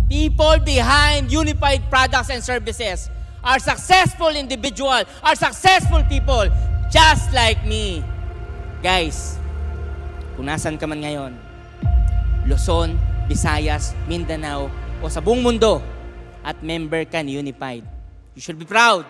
people behind Unified Products and Services are successful individuals, are successful people, just like me. Guys, kung nasan ka man ngayon, Luzon, Visayas, Mindanao, o sa buong mundo, at member ka ni Unified, you should be proud.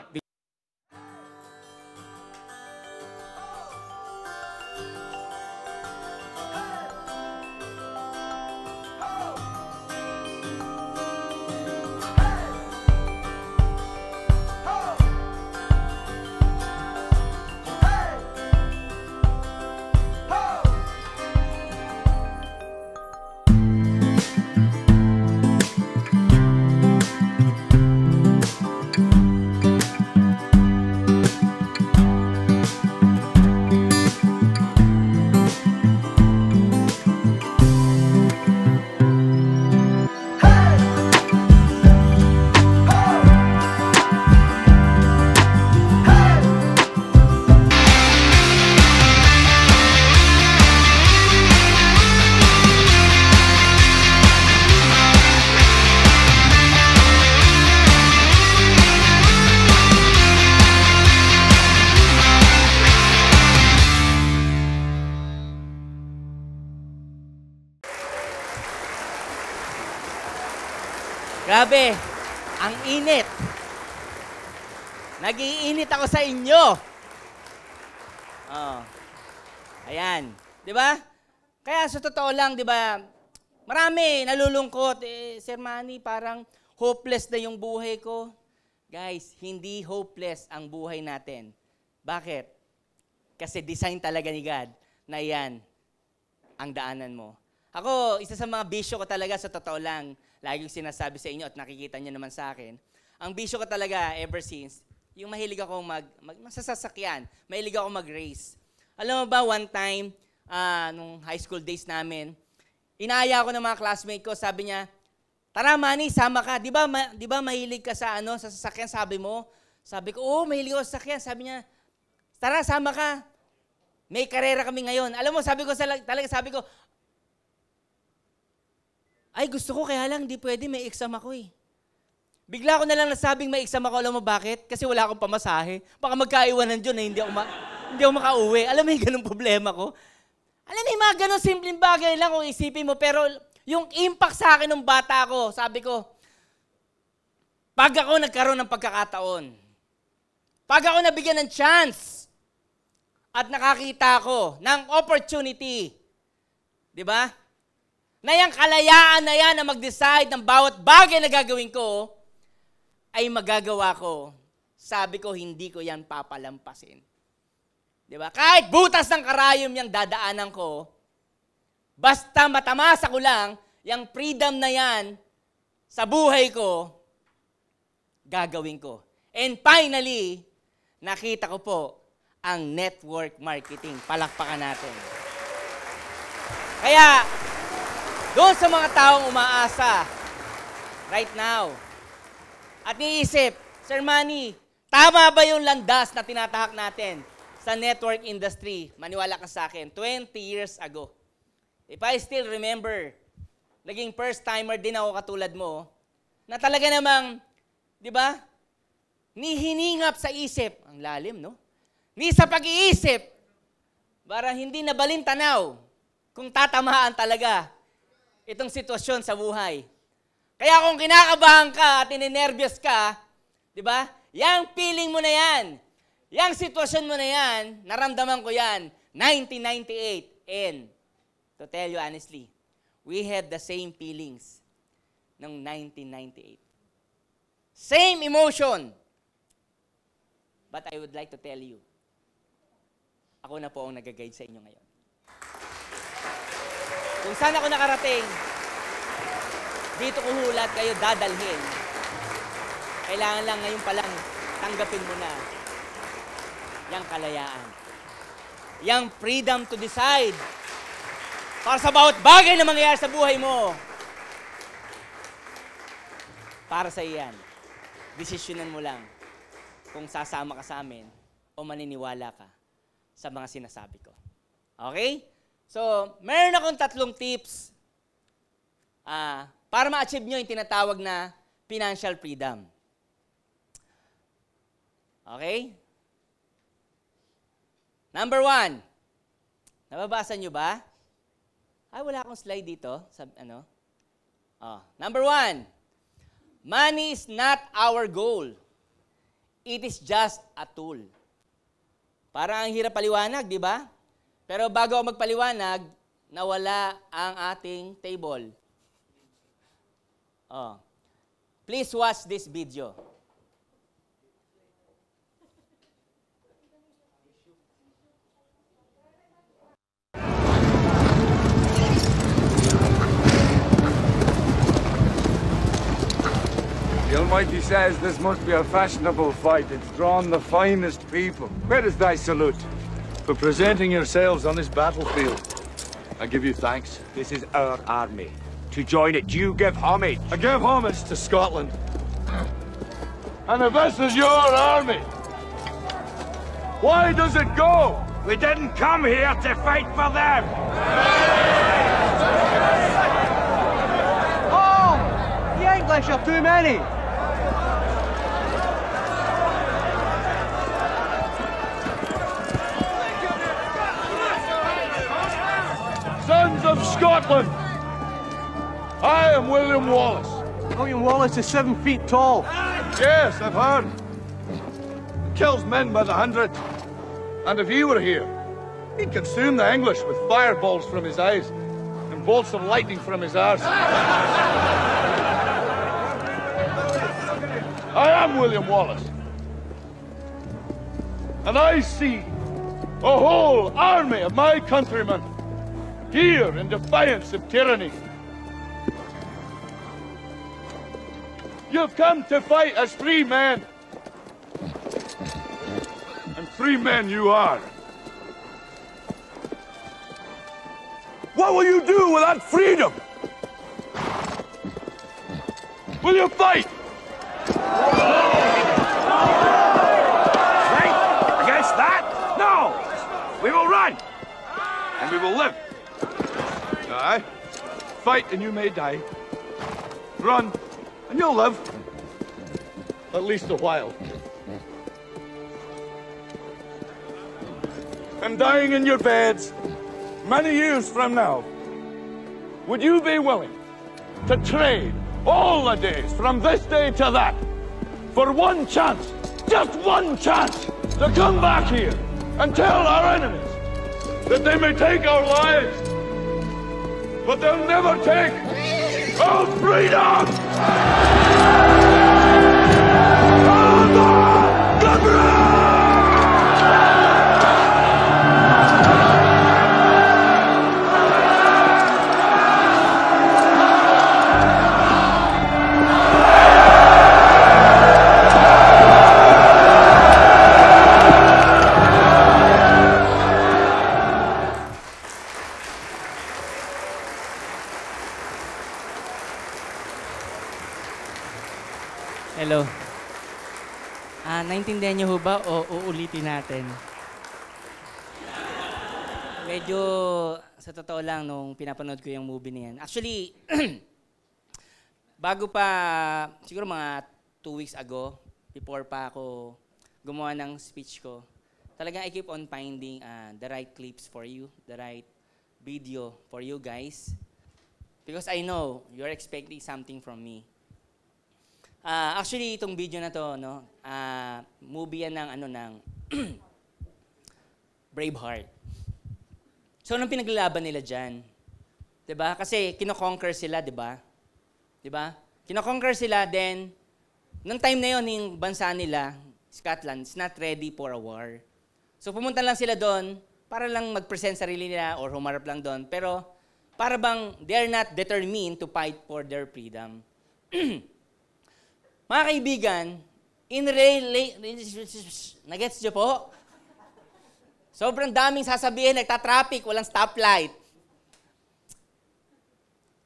Grabe, ang init. Nag-iinit ako sa inyo. Oh. Ayan, 'di ba? Kaya sa totoo lang, 'di ba? Marami nalulungkot. Sir Manny, parang hopeless na yung buhay ko. Guys, hindi hopeless ang buhay natin. Bakit? Kasi design talaga ni God na 'yan ang daanan mo. Ako, isa sa mga bisyo ko talaga sa totoo lang, laging sinasabi sa inyo at nakikita nyo naman sa akin, ang bisyo ko talaga ever since, yung mahilig ako masasakyan, mahilig ako mag-race. Alam mo ba, one time, nung high school days namin, inaaya ko ng mga classmate ko, sabi niya, tara Manny, sama ka. Di ba mahilig ka sa sasakyan, sabi mo? Sabi ko, oo, mahilig ako sa sasakyan. Sabi niya, tara, sama ka. May karera kami ngayon. Alam mo, sabi ko, ay, gusto ko, kaya lang, di pwede, may exam ako eh. Bigla ko na lang nasabing may exam ako, alam mo bakit? Kasi wala akong pamasahe. Baka magkaiwanan dyan na hindi ako makauwi. Alam mo yung ganung problema ko? Alam mo yung mga ganun simpleng bagay lang kung isipin mo, pero yung impact sa akin ng bata ko, sabi ko, pag ako nagkaroon ng pagkakataon, pag ako nabigyan ng chance, at nakakita ko ng opportunity, di ba? Na yung kalayaan na yan na mag-decide ng bawat bagay na gagawin ko, ay magagawa ko. Sabi ko, hindi ko yan papalampasin. Di ba? Kahit butas ng karayom yung dadaanan ko, basta matamasa ko lang, yung freedom na yan sa buhay ko, gagawin ko. And finally, nakita ko po ang network marketing. Palakpakan natin. Kaya, doon sa mga taong umaasa, right now, at niisip, Sir Manny, tama ba yung landas na tinatahak natin sa network industry? Maniwala ka sa akin, 20 years ago. If I still remember, naging first timer din ako katulad mo, na talaga namang, di ba, ni hiningap sa isip, ang lalim, no? Ni sa pag-iisip, para hindi na balintanaw kung tatamaan talaga itong sitwasyon sa buhay. Kaya kung kinakabahan ka at ininervyos ka, di ba? Yang feeling mo na yan, yang sitwasyon mo na yan, naramdaman ko yan, 1998. And to tell you honestly, we had the same feelings ng 1998. Same emotion. But I would like to tell you, ako na po ang nag-guide sa inyo ngayon. Kung saan ako nakarating, dito ko hulat kayo dadalhin. Kailangan lang ngayon pa lang tanggapin mo na yung kalayaan. Yung freedom to decide para sa bawat bagay na mangyayari sa buhay mo. Para sa iyan, desisyonan mo lang kung sasama ka sa amin o maniniwala ka sa mga sinasabi ko. Okay? So, meron akong 3 tips para ma-achieve nyo yung tinatawag na financial freedom. Okay? Number 1. Nababasa nyo ba? Ay, wala akong slide dito. Number 1. Money is not our goal. It is just a tool. Parang ang hirap paliwanag, di ba? Pero bago ako magpaliwanag, nawala ang ating table. Please watch this video. The Almighty says this must be a fashionable fight. It's drawn the finest people. Where is thy salute? For presenting yourselves on this battlefield. I give you thanks. This is our army. To join it, you give homage. I give homage to Scotland. And if this is your army, why does it go? We didn't come here to fight for them. Oh! The English are too many. Sons of Scotland, I am William Wallace. William Wallace is 7 feet tall. Yes, I've heard. Kills men by the hundred. And if he were here, he'd consume the English with fireballs from his eyes and bolts of lightning from his arse. I am William Wallace. And I see a whole army of my countrymen here in defiance of tyranny. You've come to fight as free men. And free men you are. What will you do with that freedom? Will you fight? Right? Against that? No! We will run! And we will live. Aye. Fight and you may die. Run and you'll live. At least a while. And dying in your beds many years from now, would you be willing to trade all the days from this day to that for one chance, just one chance, to come back here and tell our enemies that they may take our lives, but they'll never take our freedom! Hello. Naintindihan niyo ho ba o uulitin natin? Medyo, sa totoo lang, nung pinapanood ko yung movie na yan. Actually, bago pa, siguro mga 2 weeks ago, before pa ako gumawa ng speech ko, talagang I keep on finding the right clips for you, the right video for you guys. Because I know you're expecting something from me. Actually, itong video na to, no, movie yan ng Braveheart. So, anong pinaglalaban nila dyan? Diba? Kasi kino-conquer sila, diba? Diba? Kino-conquer sila, then, nung time na yon yung bansa nila, Scotland, is not ready for a war. So, pumunta lang sila doon, para lang mag-present sarili nila or humarap lang doon. Pero, para bang they're not determined to fight for their freedom. Mga kaibigan, nagets niyo po? Sobrang daming sasabihin, nagta-traffic, walang stoplight.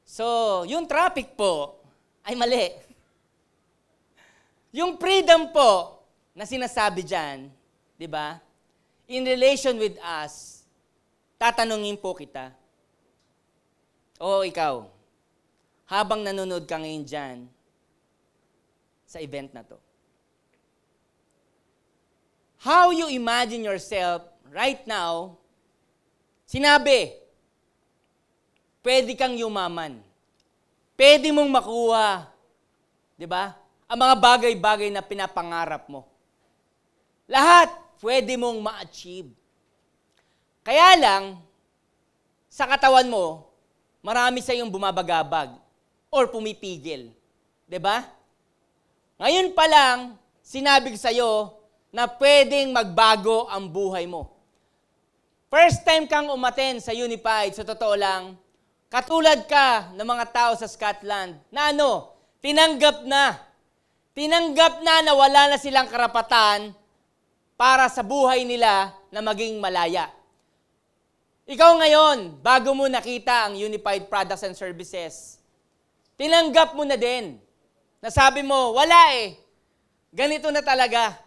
So, yung traffic po, ay mali. Yung freedom po, na sinasabi dyan, di ba? In relation with us, tatanungin po kita. O ikaw, habang nanonood ka ngayon dyan sa event na to. How you imagine yourself right now, sinabi, pwede kang yumaman. Pwede mong makuha, di ba? Ang mga bagay-bagay na pinapangarap mo. Lahat pwede mong ma-achieve. Kaya lang, sa katawan mo, marami sa iyong bumabagabag or pumipigil. Di ba? Ngayon pa lang, sinabi ko sa iyo na pwedeng magbago ang buhay mo. First time kang umaten sa Unified, sa totoo lang, katulad ka ng mga tao sa Scotland na tinanggap na wala na silang karapatan para sa buhay nila na maging malaya. Ikaw ngayon, bago mo nakita ang Unified Products and Services, tinanggap mo na din. Nasabi mo, wala eh. Ganito na talaga.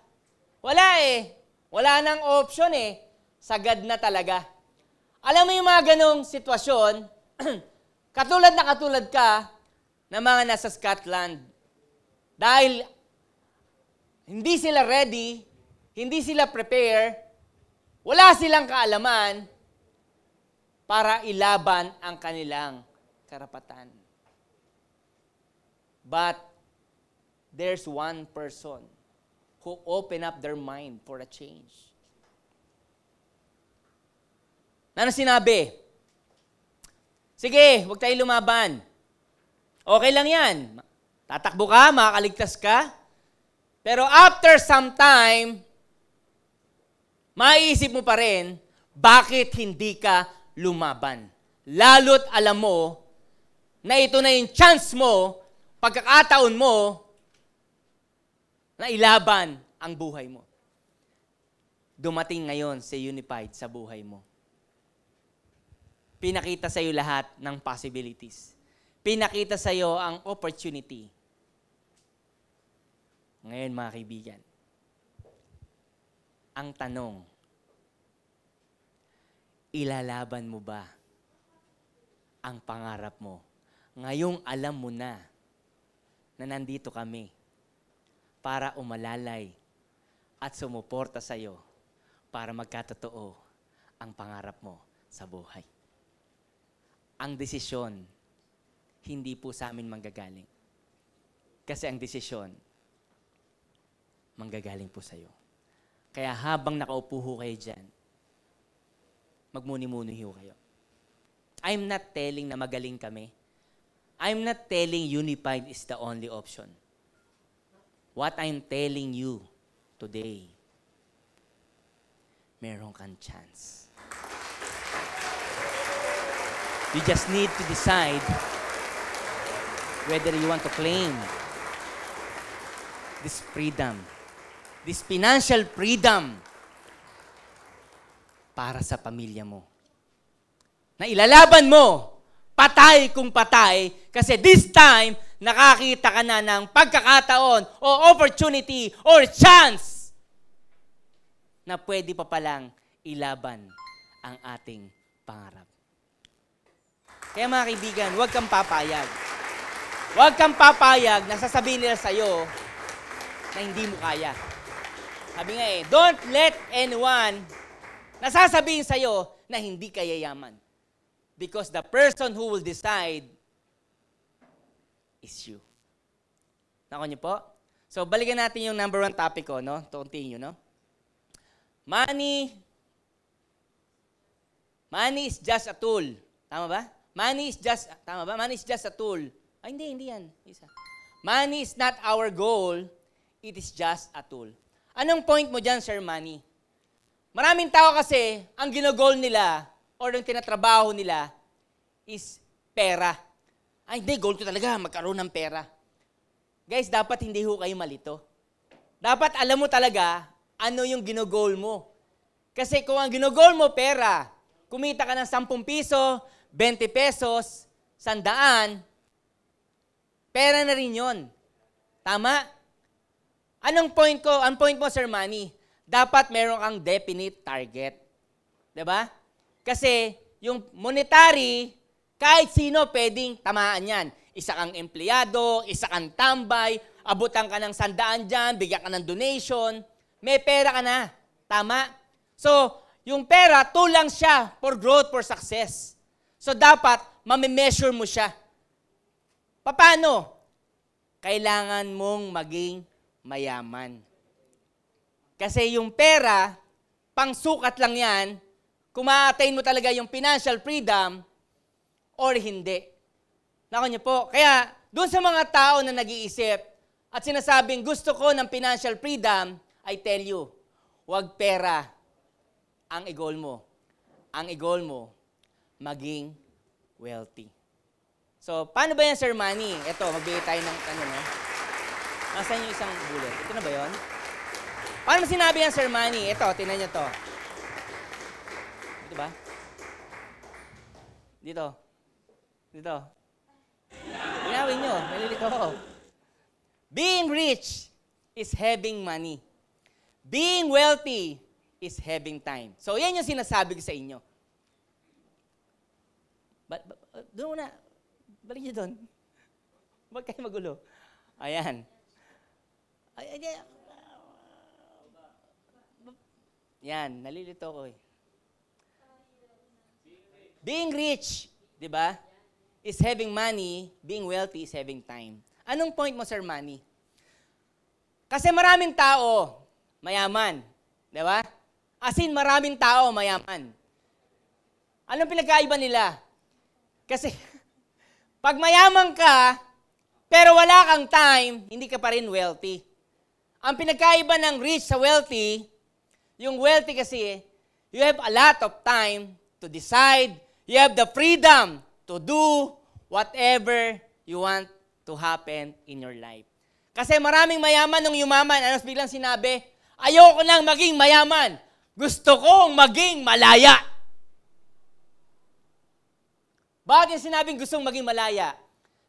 Wala eh. Wala nang option eh. Sagad na talaga. Alam mo yung mga ganong sitwasyon, katulad ka ng mga nasa Scotland. Dahil hindi sila ready, hindi sila prepare, wala silang kaalaman para ilaban ang kanilang karapatan. But there's one person who opened up their mind for a change. Ano sinabi? Sige, huwag tayo lumaban. Okay lang yan. Tatakbo ka, makakaligtas ka. Pero after some time, maiisip mo pa rin, bakit hindi ka lumaban? Lalo't alam mo na ito na yung chance mo, pagkakataon mo, na ilaban ang buhay mo. Dumating ngayon sa Unified sa buhay mo. Pinakita sa iyo lahat ng possibilities. Pinakita sa iyo ang opportunity. Ngayon mga kaibigan, ang tanong, ilalaban mo ba ang pangarap mo? Ngayong alam mo na nandito kami para umalalay at sumuporta sa iyo para magkatotoo ang pangarap mo sa buhay. Ang desisyon, hindi po sa amin manggagaling. Kasi ang desisyon, manggagaling po sa iyo. Kaya habang nakaupo ho kayo dyan, magmuni-muni ho kayo. I'm not telling na magaling kami. I'm not telling Unified is the only option. What I'm telling you today, meron kang chance. You just need to decide whether you want to claim this freedom, this financial freedom para sa pamilya mo. Na ilalaban mo, patay kung patay, kasi this time, nakakita ka na ng pagkakataon o opportunity or chance na pwede pa palang ilaban ang ating pangarap. Kaya mga kaibigan, huwag kang papayag. Huwag kang papayag na sasabihin nila sa'yo na hindi mo kaya. Sabi nga don't let anyone na sasabihin sa'yo na hindi ka yayaman. Because the person who will decide is you. Nako niyo po? So, balikan natin yung number 1 topic ko, no? To continue, no? Money is just a tool. Tama ba? Money is just a tool. Ay, hindi yan. Isa. Money is not our goal. It is just a tool. Anong point mo dyan, Sir Manny? Maraming tao kasi, ang ginagol nila, or yung tinatrabaho nila, is pera. Ay, hindi, goal ko talaga, magkaroon ng pera. Guys, dapat hindi ho kayo malito. Dapat alam mo talaga, ano yung ginagol mo. Kasi kung ang ginagol mo, pera, kumita ka ng 10 piso, 20 pesos, 100, pera na rin yun. Tama? Anong point ko? Ang point mo, Sir Manny, dapat meron kang definite target. Diba? Kasi yung monetary, kahit sino pwedeng tamaan yan. isa kang empleyado, isa kang tambay, abutan ka ng 100 dyan, bigyan ka ng donation, may pera ka na. Tama? So, yung pera, tool lang siya for growth, for success. So, dapat, mamimeasure mo siya. Paano? Kailangan mong maging mayaman. Kasi yung pera, pangsukat lang yan, kung ma-attain mo talaga yung financial freedom or hindi. Nako niyo po. Kaya, doon sa mga tao na nag-iisip at sinasabing gusto ko ng financial freedom, I tell you, huwag pera ang i-goal mo. Ang i-goal mo, maging wealthy. So, paano ba yan, Sir Manny? Ito, magbigay tayo ng ano, no? Nasaan yung isang bullet? Ito na ba yun? Paano mo sinabi yan, Sir Manny? Ito, tingnan niyo to. Dito ba? Dito. Dito. Ginawin nyo. Nalilito ako. Being rich is having money. Being wealthy is having time. So, yan yung sinasabi ko sa inyo. Doon na. Balik nyo doon. Huwag kayo magulo. Ayan. Yan, nalilito ko eh. Being rich, di ba, is having money. Being wealthy is having time. Anong point mo, Sir Manny? Kasi maraming tao, mayaman. Di ba? As in, maraming tao, mayaman. Anong pinagkaiba nila? Kasi, pag mayaman ka, pero wala kang time, hindi ka pa rin wealthy. Ang pinagkaiba ng rich sa wealthy, yung wealthy kasi, you have a lot of time to decide. You have the freedom to do whatever you want to happen in your life. Kasi maraming mayaman nung yumaman, ano biglang sinabi, ayoko nang maging mayaman. Gusto kong maging malaya. Bakit yung sinabing gustong maging malaya?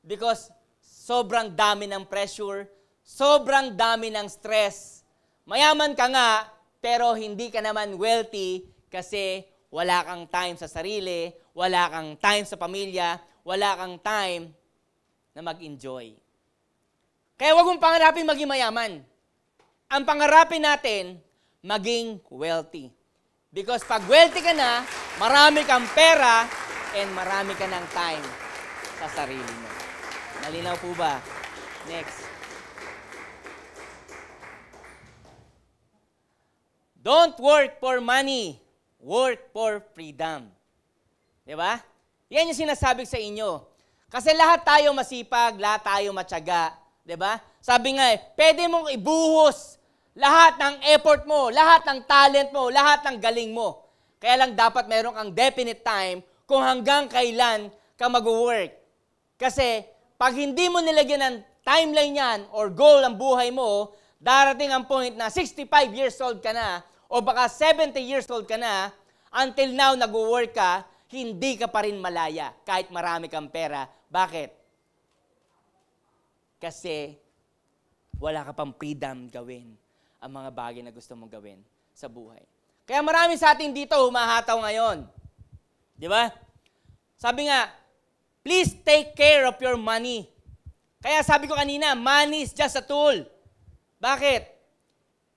Because sobrang dami ng pressure, sobrang dami ng stress. Mayaman ka nga, pero hindi ka naman wealthy kasi wala kang time sa sarili, wala kang time sa pamilya, wala kang time na mag-enjoy. Kaya huwag mong pangarapin maging mayaman. Ang pangarapin natin, maging wealthy. Because pag wealthy ka na, marami kang pera and marami ka ng time sa sarili mo. Malinaw po ba? Next. Don't work for money. Work for freedom. Diba? Yan yung sinasabi sa inyo. Kasi lahat tayo masipag, lahat tayo matyaga. Diba? Sabi nga pwede mong ibuhos lahat ng effort mo, lahat ng talent mo, lahat ng galing mo. Kaya lang dapat meron kang definite time kung hanggang kailan ka mag-work. Kasi pag hindi mo nilagyan ng timeline yan or goal ang buhay mo, darating ang point na 65 years old ka na o baka 70 years old ka na, until now nag-work ka, hindi ka pa rin malaya kahit marami kang pera. Bakit? Kasi wala ka pang freedom gawin ang mga bagay na gusto mong gawin sa buhay. Kaya marami sa atin dito humahataw ngayon. Di ba? Sabi nga, please take care of your money. Kaya sabi ko kanina, money is just a tool. Bakit?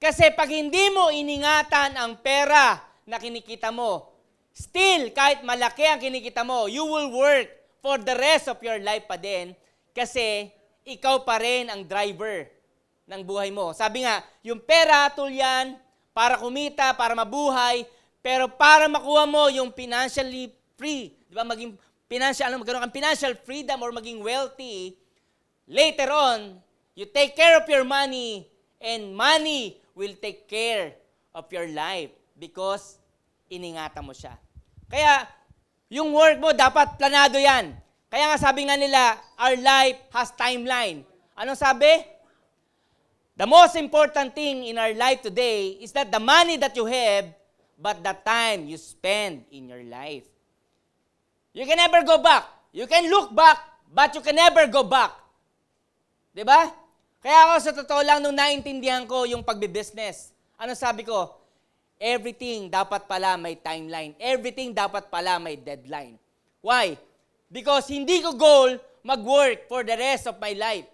Kasi pag hindi mo iningatan ang pera na kinikita mo, still, kahit malaki ang kinikita mo, you will work for the rest of your life pa din kasi ikaw pa rin ang driver ng buhay mo. Sabi nga, yung pera, tool yan, para kumita, para mabuhay, pero para makuha mo yung financially free, di ba, maging magkaroon kang financial freedom or maging wealthy, later on, you take care of your money and money will take care of your life because iningatan mo siya. Kaya, yung work mo, dapat planado yan. Kaya nga sabi nga nila, our life has timeline. Anong sabi? The most important thing in our life today is not the money that you have, but the time you spend in your life. You can never go back. You can look back, but you can never go back. Diba? Kaya ako sa totoo lang nung naintindihan ko yung pagbe-business, ano sabi ko? Everything dapat pala may timeline. Everything dapat pala may deadline. Why? Because hindi ko goal mag-work for the rest of my life.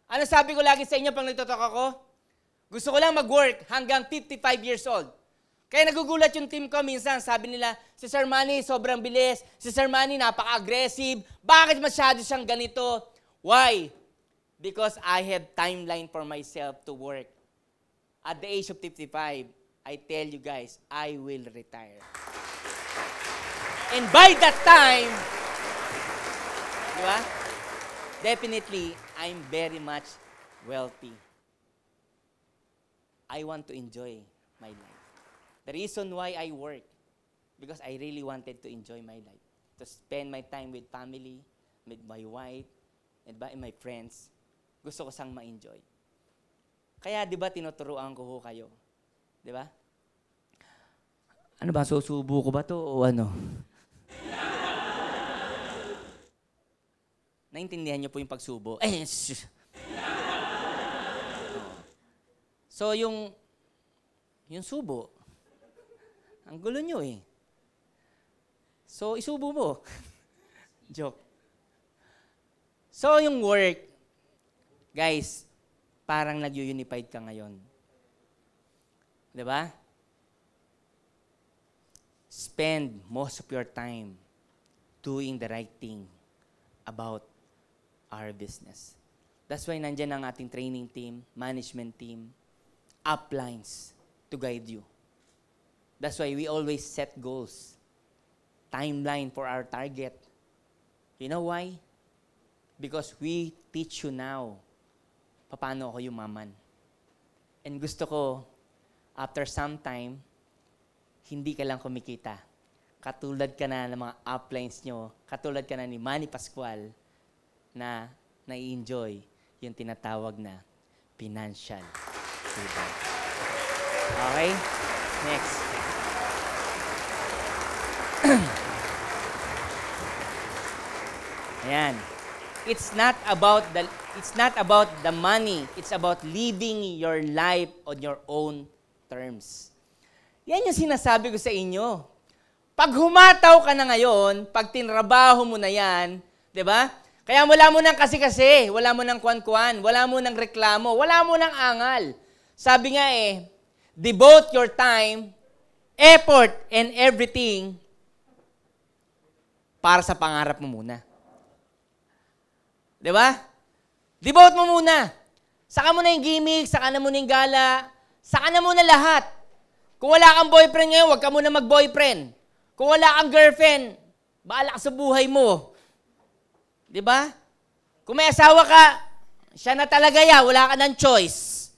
Ano sabi ko lagi sa inyo pag nagtotalk ako? Gusto ko lang mag-work hanggang 55 years old. Kaya nagugulat yung team ko minsan. Sabi nila, si Sir Manny sobrang bilis. Si Sir Manny napaka-aggressive. Bakit masyado siyang ganito? Why? Because I have timeline for myself to work. At the age of 55, I tell you guys, I will retire. And by that time, di ba? Definitely, I'm very much wealthy. I want to enjoy my life. The reason why I work, because I really wanted to enjoy my life. To spend my time with family, with my wife, and my friends. Gusto ko sang ma-enjoy. Kaya, di ba, tinuturuan ko ho kayo. Di ba? Ano ba, susubo ko ba to o ano? Naintindihan niyo po yung pagsubo. So, yung subo, ang gulo nyo eh. So, isubo mo. Joke. So, yung work, guys, parang nag-unified ka ngayon. Diba? Spend most of your time doing the right thing about our business. That's why nandyan ang ating training team, management team, uplines to guide you. That's why we always set goals, timeline for our target. You know why? Because we teach you now paano ako yumaman. And gusto ko, after some time, hindi ka lang kumikita. Katulad ka na ng mga uplines nyo, katulad ka na ni Manny Pascual na nai-enjoy yung tinatawag na financial freedom. Okay? Next. Ayan. It's not about the money. It's about living your life on your own terms. Yan yung sinasabi ko sa inyo. Pag humataw ka na ngayon, pag tinrabaho mo na yan, di ba? Kaya wala mo nang kasi-kasi, wala mo nang kwan-kwan, wala mo nang reklamo, wala mo nang angal. Sabi nga devote your time, effort, and everything para sa pangarap mo muna. Di ba? Devote mo muna. Saka mo na yung gimmick, saka na muna yung gala, saka na muna lahat. Kung wala kang boyfriend ngayon, huwag ka muna mag-boyfriend. Kung wala kang girlfriend, bahala ka sa buhay mo. Di ba? Kung may asawa ka, siya na talaga yan, wala ka ng choice.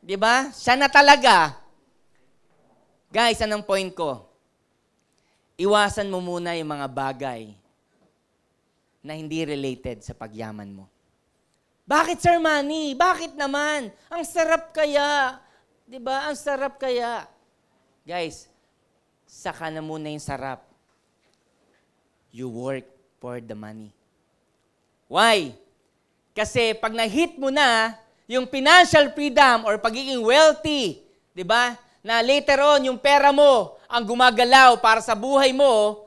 Di ba? Siya na talaga. Guys, anong point ko? Iwasan mo muna yung mga bagay na hindi related sa pagyaman mo. Bakit, Sir Manny? Bakit naman? Ang sarap kaya. Di ba? Ang sarap kaya. Guys, saka na muna yung sarap. You work for the money. Why? Kasi pag na-hit mo na yung financial freedom or pagiging wealthy, di ba? Na later on, yung pera mo ang gumagalaw para sa buhay mo,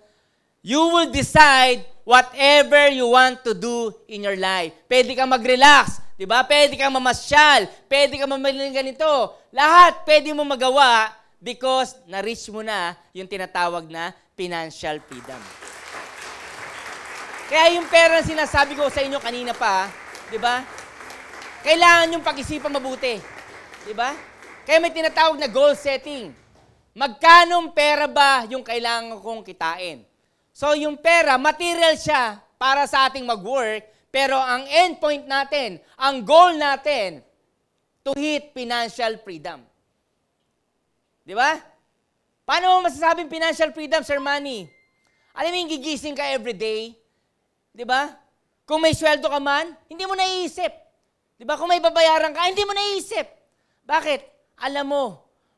you will decide whatever you want to do in your life. Pwede kang mag-relax, di ba? Pwede kang mamasyal, pwede kang mamaling ganito. Lahat pwede mo magawa because na-reach mo na yung tinatawag na financial freedom. Kaya yung pera na sinasabi ko sa inyo kanina pa, di ba? Kailangan yung pag-isipan mabuti. Di ba? Kaya may tinatawag na goal setting. Magkanong pera ba yung kailangan kong kitain? So yung pera, material siya para sa ating mag-work, pero ang endpoint natin, ang goal natin, to hit financial freedom. Di ba? Paano mo masasabing financial freedom, Sir Manny? Alam mo yung gigising ka everyday? Di ba? Kung may sweldo ka man, hindi mo naiisip. Di ba? Kung may babayaran ka, hindi mo naiisip. Bakit? Alam mo,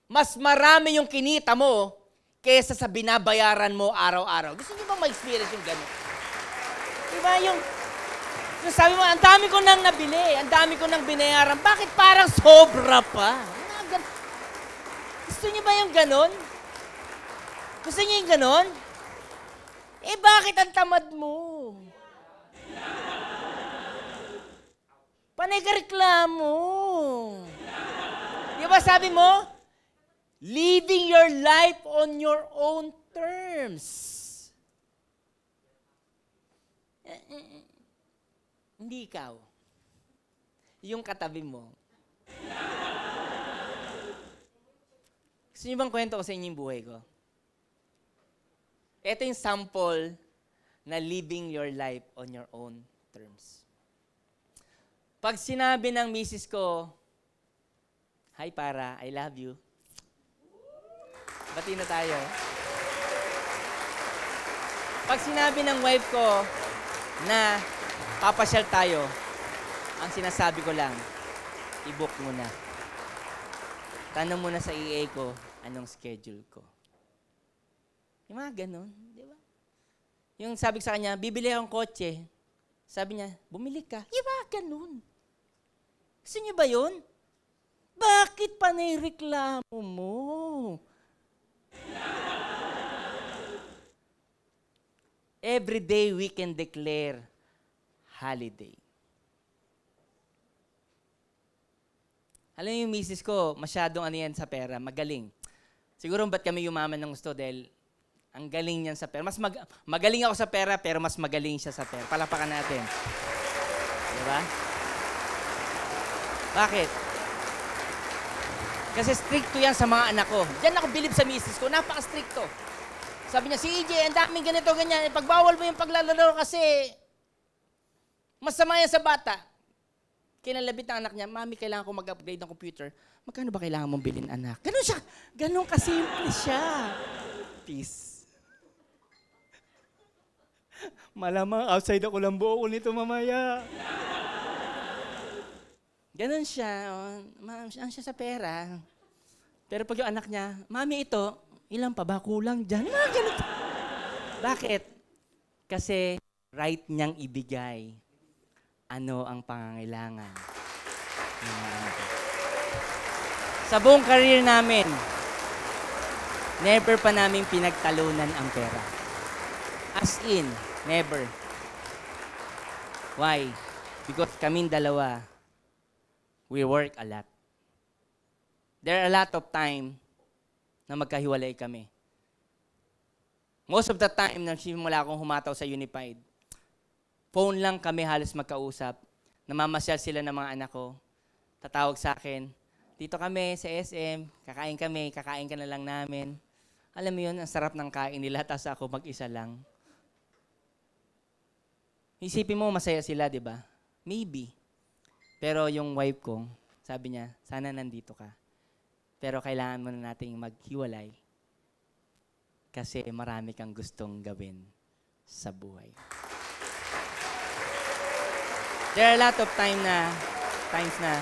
mas marami yung kinita mo kesa sa binabayaran mo araw-araw. Gusto niyo ba ma-experience yung gano'n? Di ba? Yung sabi mo, ang dami ko nang nabili, ang dami ko nang binayaran, bakit parang sobra pa? Gusto niyo ba yung gano'n? Gusto niyo yung gano'n? Eh bakit ang tamad mo? Panay ka reklamo. Di ba sabi mo? Living your life on your own terms. Hindi ikaw. Yung katabi mo. Gusto niyo bang kwento ko sa inyo yung buhay ko? Ito yung sample na living your life on your own terms. Pag sinabi ng misis ko, "Hi para, I love you." Bati na tayo. Pag sinabi ng wife ko na papasyal tayo, ang sinasabi ko lang, i-book mo na. Tanong mo na sa EA ko, anong schedule ko. Yung mga ganun, di ba? Yung sabi ko sa kanya, bibili akong kotse. Sabi niya, bumili ka. Yung mga ganun. Gusto niyo ba yun? Bakit pa naireklamo mo? Every day we can declare holiday. Alam niyo yung misis ko, masyadong ano yan sa pera, magaling. Siguro ba't kami yumaman ng gusto dahil ang galing niyan sa pera. Magaling ako sa pera, pero mas magaling siya sa pera. Palapakan natin. Diba? Bakit? Kasi stricto yan sa mga anak ko. Diyan ako bilib sa misis ko, napaka-stricto. Sabi niya, si EJ, ang daming ganito, ganyan. Pagbawal mo yung paglalaro kasi masama yan sa bata. Kinalabit ng anak niya, Mami, kailangan ko mag-upgrade ng computer. Magkano ba kailangan mong bilhin, anak? Ganun siya. Ganun kasimple siya. Peace. Malamang outside ako lang buo nito mamaya. Ganun siya. Ang siya sa pera. Pero pag yung anak niya, Mami, ito, ilan pa ba? Kulang dyan. Ganito. Bakit? Kasi right niyang ibigay ano ang pangangailangan ng mga anak. Sa buong career namin, never pa namin pinagtalunan ang pera. As in, never. Why? Because kaming dalawa, we work a lot. There are a lot of time na magkahiwalay kami. Most of the time, nang simula akong humataw sa Unified, phone lang kami halos magkausap. Namamasyal sila ng mga anak ko. Tatawag sa akin, dito kami sa SM, kakain ka na lang namin. Alam mo yun, ang sarap ng kain nila, tapos ako mag-isa lang. Isipin mo, masaya sila, di ba? Maybe. Pero yung wife ko, sabi niya, sana nandito ka. Pero kailangan mo na nating maghiwalay kasi marami kang gustong gawin sa buhay. There are a lot of times na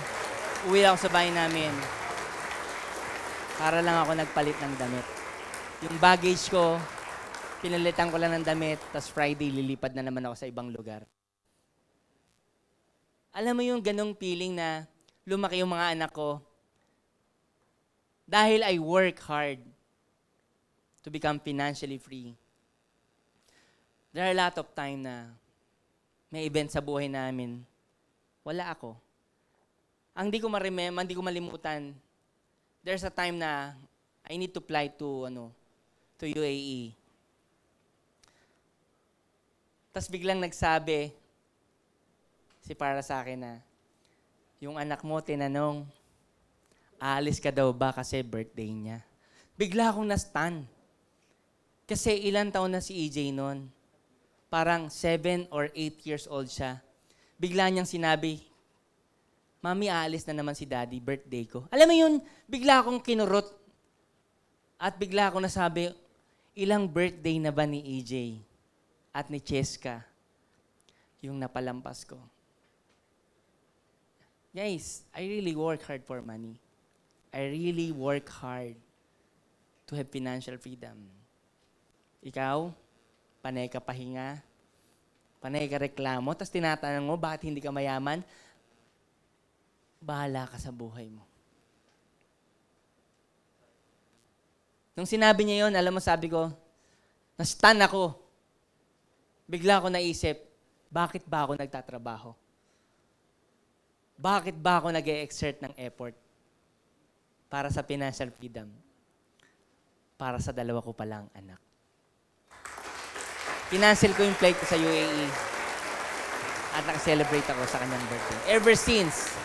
uwi ako sa bahay namin para lang ako nagpalit ng damit. Yung baggage ko, pinalitan ko lang ng damit, tapos Friday lilipad na naman ako sa ibang lugar. Alam mo yung ganong feeling na lumaki yung mga anak ko dahil I work hard to become financially free. There are a lot of time na may event sa buhay namin, wala ako. Ang di ko malimutan, there's a time na I need to fly to UAE. Tapos biglang nagsabi si para sa akin na, yung anak mo tinanong, aalis ka daw ba kasi birthday niya? Bigla akong na-stun. Kasi ilang taon na si EJ noon? Parang 7 or 8 years old siya. Bigla niyang sinabi, Mami, aalis na naman si Daddy, birthday ko. Alam mo yun, bigla akong kinurot. At bigla akong nasabi, ilang birthday na ba ni EJ at ni Cheska yung napalampas ko? Guys, I really work hard for money. I really work hard to have financial freedom. Ikaw, panay ka pahinga, panay ka reklamo, tapos tinatanong mo, bakit hindi ka mayaman? Bahala ka sa buhay mo. Nung sinabi niya yon, alam mo, sabi ko, na-stun ako. Bigla ako naisip, bakit ba ako nagtatrabaho? Bakit ba ako nag-e-exert ng effort para sa financial freedom? Para sa dalawa ko palang anak. Kinancel ko yung flight ko sa UAE at naka-celebrate ako sa kanyang birthday. Ever since,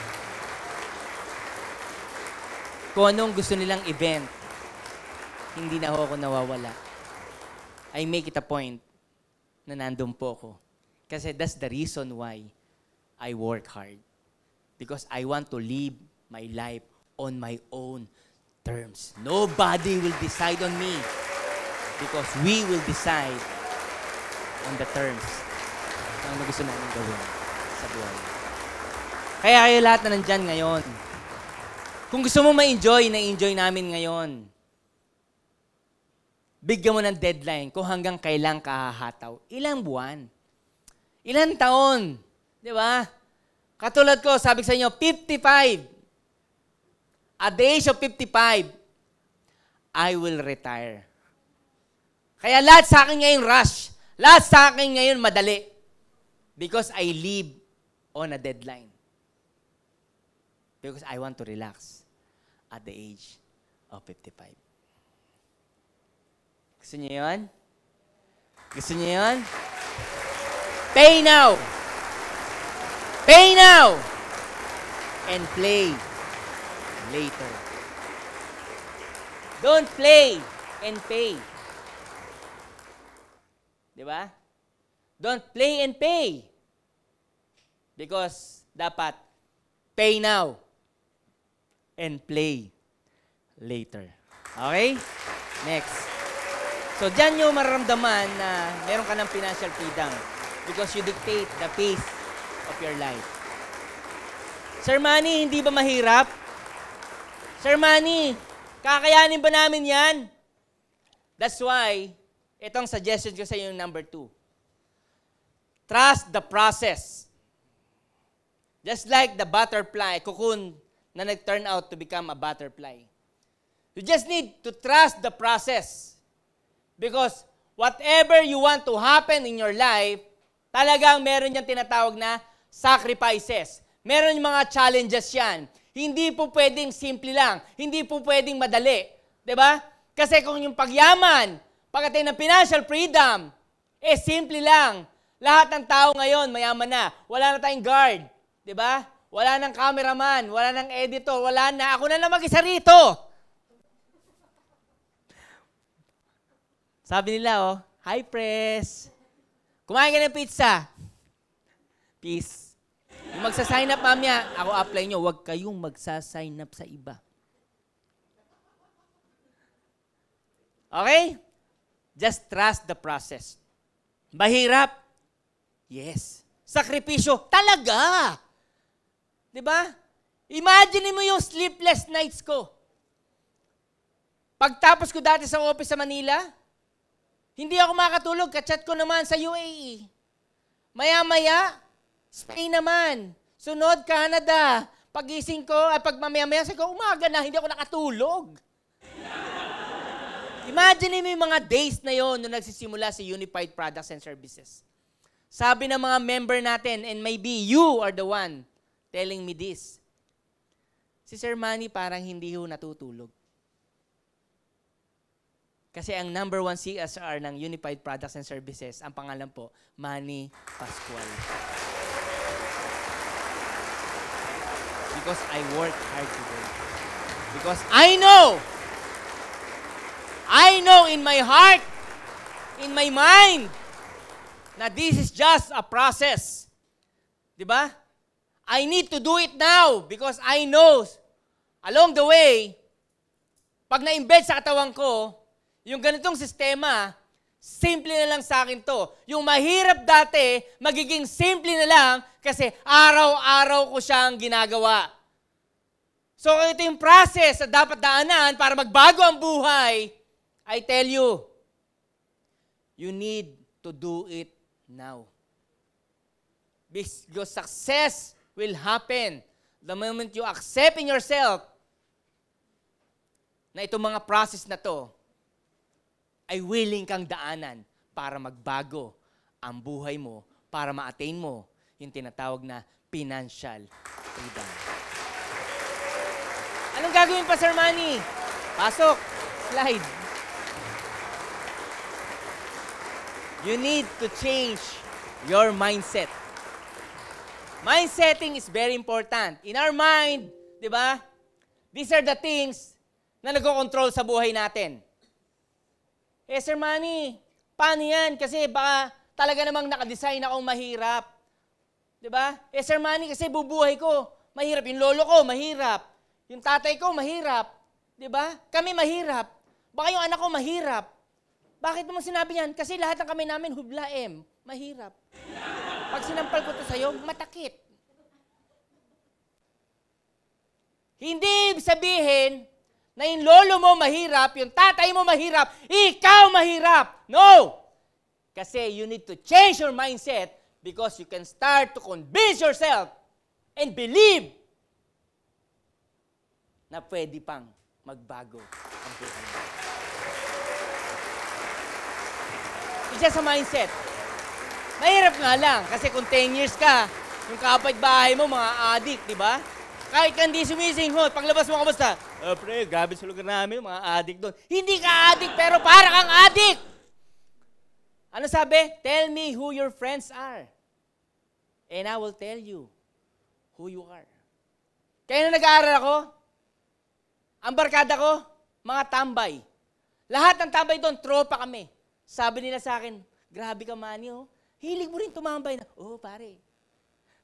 kung anong gusto nilang event, hindi na ako nawawala. I make it a point na nandun po ako. Kasi that's the reason why I work hard. Because I want to live my life on my own terms. Nobody will decide on me. Because we will decide on the terms ng gusto namin gawin sa buhay. Kaya kayo lahat na nandyan ngayon, kung gusto mo ma-enjoy, na-enjoy namin ngayon. Bigyan mo ng deadline kung hanggang kailan ka hahataw. Ilang buwan? Ilang taon? Di ba? Katulad ko, sabi ko sa inyo, 55. At the age of 55, I will retire. Kaya lahat sa akin ngayon rush. Lahat sa akin ngayon madali. Because I live on a deadline. Because I want to relax at the age of 55. Gusto niyo yun? Gusto niyo yun? Pay now! Pay now! And play later. Don't play and pay. Di ba? Don't play and pay. Because dapat pay now and play later. Okay? Next. So, dyan nyo mararamdaman na meron ka ng financial freedom because you dictate the pace of your life. Sir Manny, hindi ba mahirap? Sir Manny, kakayanin ba namin yan? That's why, itong suggestion ko sa inyo yung number 2. Trust the process. Just like the butterfly, cocoon, na nag-turn out to become a butterfly. You just need to trust the process. Because whatever you want to happen in your life, talagang meron niyang tinatawag na sacrifices. Meron yung mga challenges yan. Hindi po pwedeng simple lang. Hindi po pwedeng madali. Diba? Kasi kung yung pagyaman, pagdating ng financial freedom, simple lang. Lahat ng tao ngayon, mayaman na. Wala na tayong guard. Diba? Wala nang cameraman, wala nang editor, wala na. Ako na lang mag-isa rito. Sabi nila, hi, press. Kumain ka ng pizza. Peace. Yung magsa-sign up mamaya, ako apply nyo, huwag kayong magsa-sign up sa iba. Okay? Just trust the process. Mahirap? Yes. Sakripisyo? Talaga! Diba? Imagine mo yung sleepless nights ko. Pagtapos ko dati sa office sa Manila, hindi ako makatulog, kachat ko naman sa UAE. Maya-maya, Spain naman. Sunod, Canada. Pagising ko, at pag mamaya-maya, sabi ko, umaga na, hindi ako nakatulog. Imagine mo yung mga days na yon nung nagsisimula si Unified Products and Services. Sabi ng mga member natin, and maybe you are the one telling me this. Si Sir Manny parang hindi ho natutulog. Kasi ang number 1 CSR ng Unified Products and Services, ang pangalan po, Manny Pascual. Because I work hard today. Because I know in my heart, in my mind, na this is just a process. Diba? I need to do it now because I know along the way, pag na-embed sa katawan ko, yung ganitong sistema, simple na lang sa akin to. Yung mahirap dati, magiging simple na lang kasi araw-araw ko siyang ginagawa. So ito yung process na dapat daanan para magbago ang buhay. I tell you, you need to do it now. Because success will happen the moment you accept in yourself na itong mga process na to ay willing kang daanan para magbago ang buhay mo, para ma-attain mo yung tinatawag na financial freedom. Anong gagawin pa, Sir Manny? Pasok. Slide. You need to change your mindset. Mindsetting is very important. In our mind, di ba? These are the things na nagko-control sa buhay natin. Sir Manny, paano yan? Kasi baka talaga namang nakadesign akong mahirap. Di ba? Sir Manny, kasi bubuhay ko, mahirap. Yung lolo ko, mahirap. Yung tatay ko, mahirap. Di ba? Kami mahirap. Baka yung anak ko, mahirap. Bakit mo sinabi yan? Kasi lahat ng kami namin, hublaem. Mahirap. Pag sinampal ko to sa'yo, matakit. Hindi sabihin na yung lolo mo mahirap, yung tatay mo mahirap, ikaw mahirap. No! Kasi you need to change your mindset because you can start to convince yourself and believe na pwede pang magbago ang buhay mo. It's just a mindset. Mahirap nga lang kasi kung 10 years ka, yung kapitbahay mo, mga addict, di ba? Kahit hindi sumisinghot, paglabas mo, kamusta? Pre, grabe sa lugar namin, mga addict doon. Hindi ka addict, pero para kang addict! Ano sabi? Tell me who your friends are. And I will tell you who you are. Kaya na nag-aaral ako, ang barkada ko, mga tambay. Lahat ng tambay doon, tropa kami. Sabi nila sa akin, grabe ka, Manny, oh. Hilig mo rin tumambay. Oo, pare.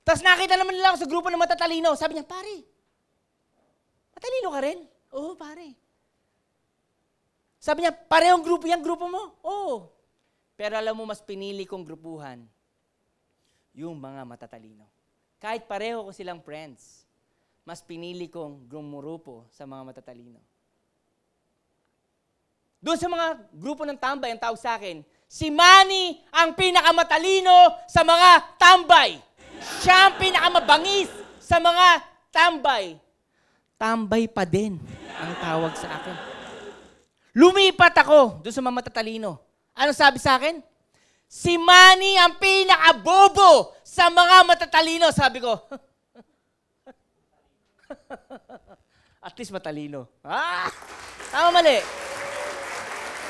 Tapos nakita naman nila ako sa grupo ng matatalino. Sabi niya, pare, matalino ka rin? Oo, pare. Sabi niya, parehong grupo yung grupo mo? Oo. Pero alam mo, mas pinili kong grupuhan yung mga matatalino. Kahit pareho ko silang friends, mas pinili kong gumurupo sa mga matatalino. Doon sa mga grupo ng tambay, ang tawag sa akin, si Manny ang pinakamatalino sa mga tambay. Siya ang pinakamabangis sa mga tambay. Tambay pa din ang tawag sa akin. Lumipat ako doon sa mga matatalino. Ano sabi sa akin? Si Manny ang pinakabobo sa mga matatalino. Sabi ko, at least matalino. Ah! Tama mali.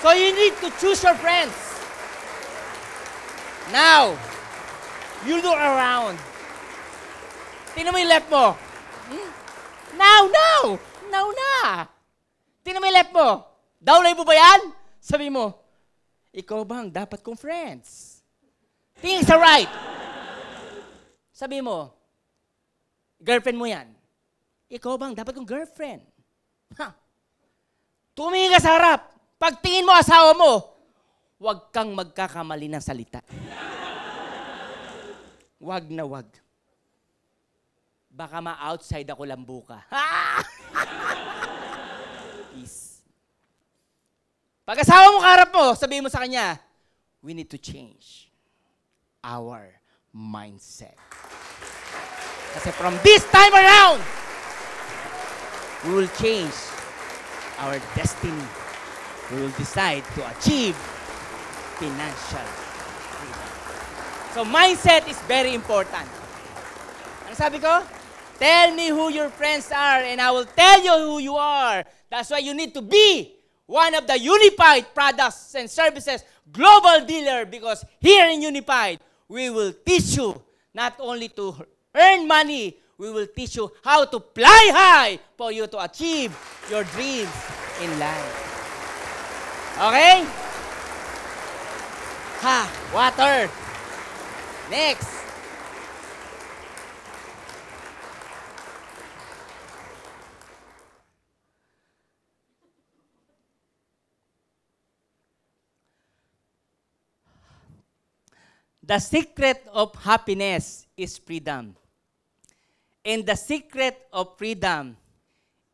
So you need to choose your friends. Now, you look around. Tingnan mo yung left mo. Now na. Tingnan mo yung left mo. Downline mo ba yan? Sabi mo, ikaw bang dapat kong friends? Tingin sa right. Sabi mo, girlfriend mo yan. Ikaw bang dapat kong girlfriend? Ha? Tumingin ka sa harap. Pagtingin mo asawa mo, huwag kang magkakamali ng salita. Wag na wag. Baka ma-outside ako lambuka. Peace. Pag asawa mo karap mo, sabihin mo sa kanya, we need to change our mindset. Kasi from this time around, we will change our destiny. We will decide to achieve financial freedom. So mindset is very important. Ano sabi ko? Tell me who your friends are and I will tell you who you are. That's why you need to be one of the Unified Products and Services global dealer because here in Unified, we will teach you not only to earn money, we will teach you how to fly high for you to achieve your dreams in life. Okay? Ha, water. Next. The secret of happiness is freedom. And the secret of freedom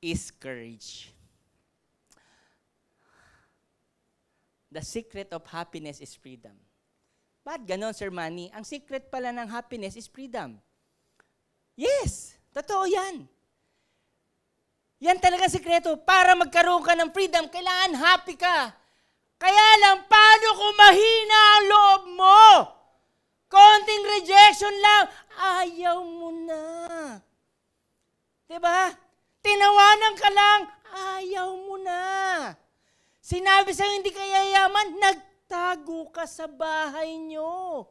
is courage. The secret of happiness is freedom. Bakit ganon, Sir Manny? Ang secret pala ng happiness is freedom. Yes, totoo yan. Yan talaga sikreto. Para magkaroon ka ng freedom, kailangan happy ka. Kaya lang, paano kung mahina ang loob mo? Konting rejection lang, ayaw mo na. Diba? Tinawanan ka lang, ayaw mo na. Sinabi sa'yo hindi ka yayaman, nagtago ka sa bahay nyo.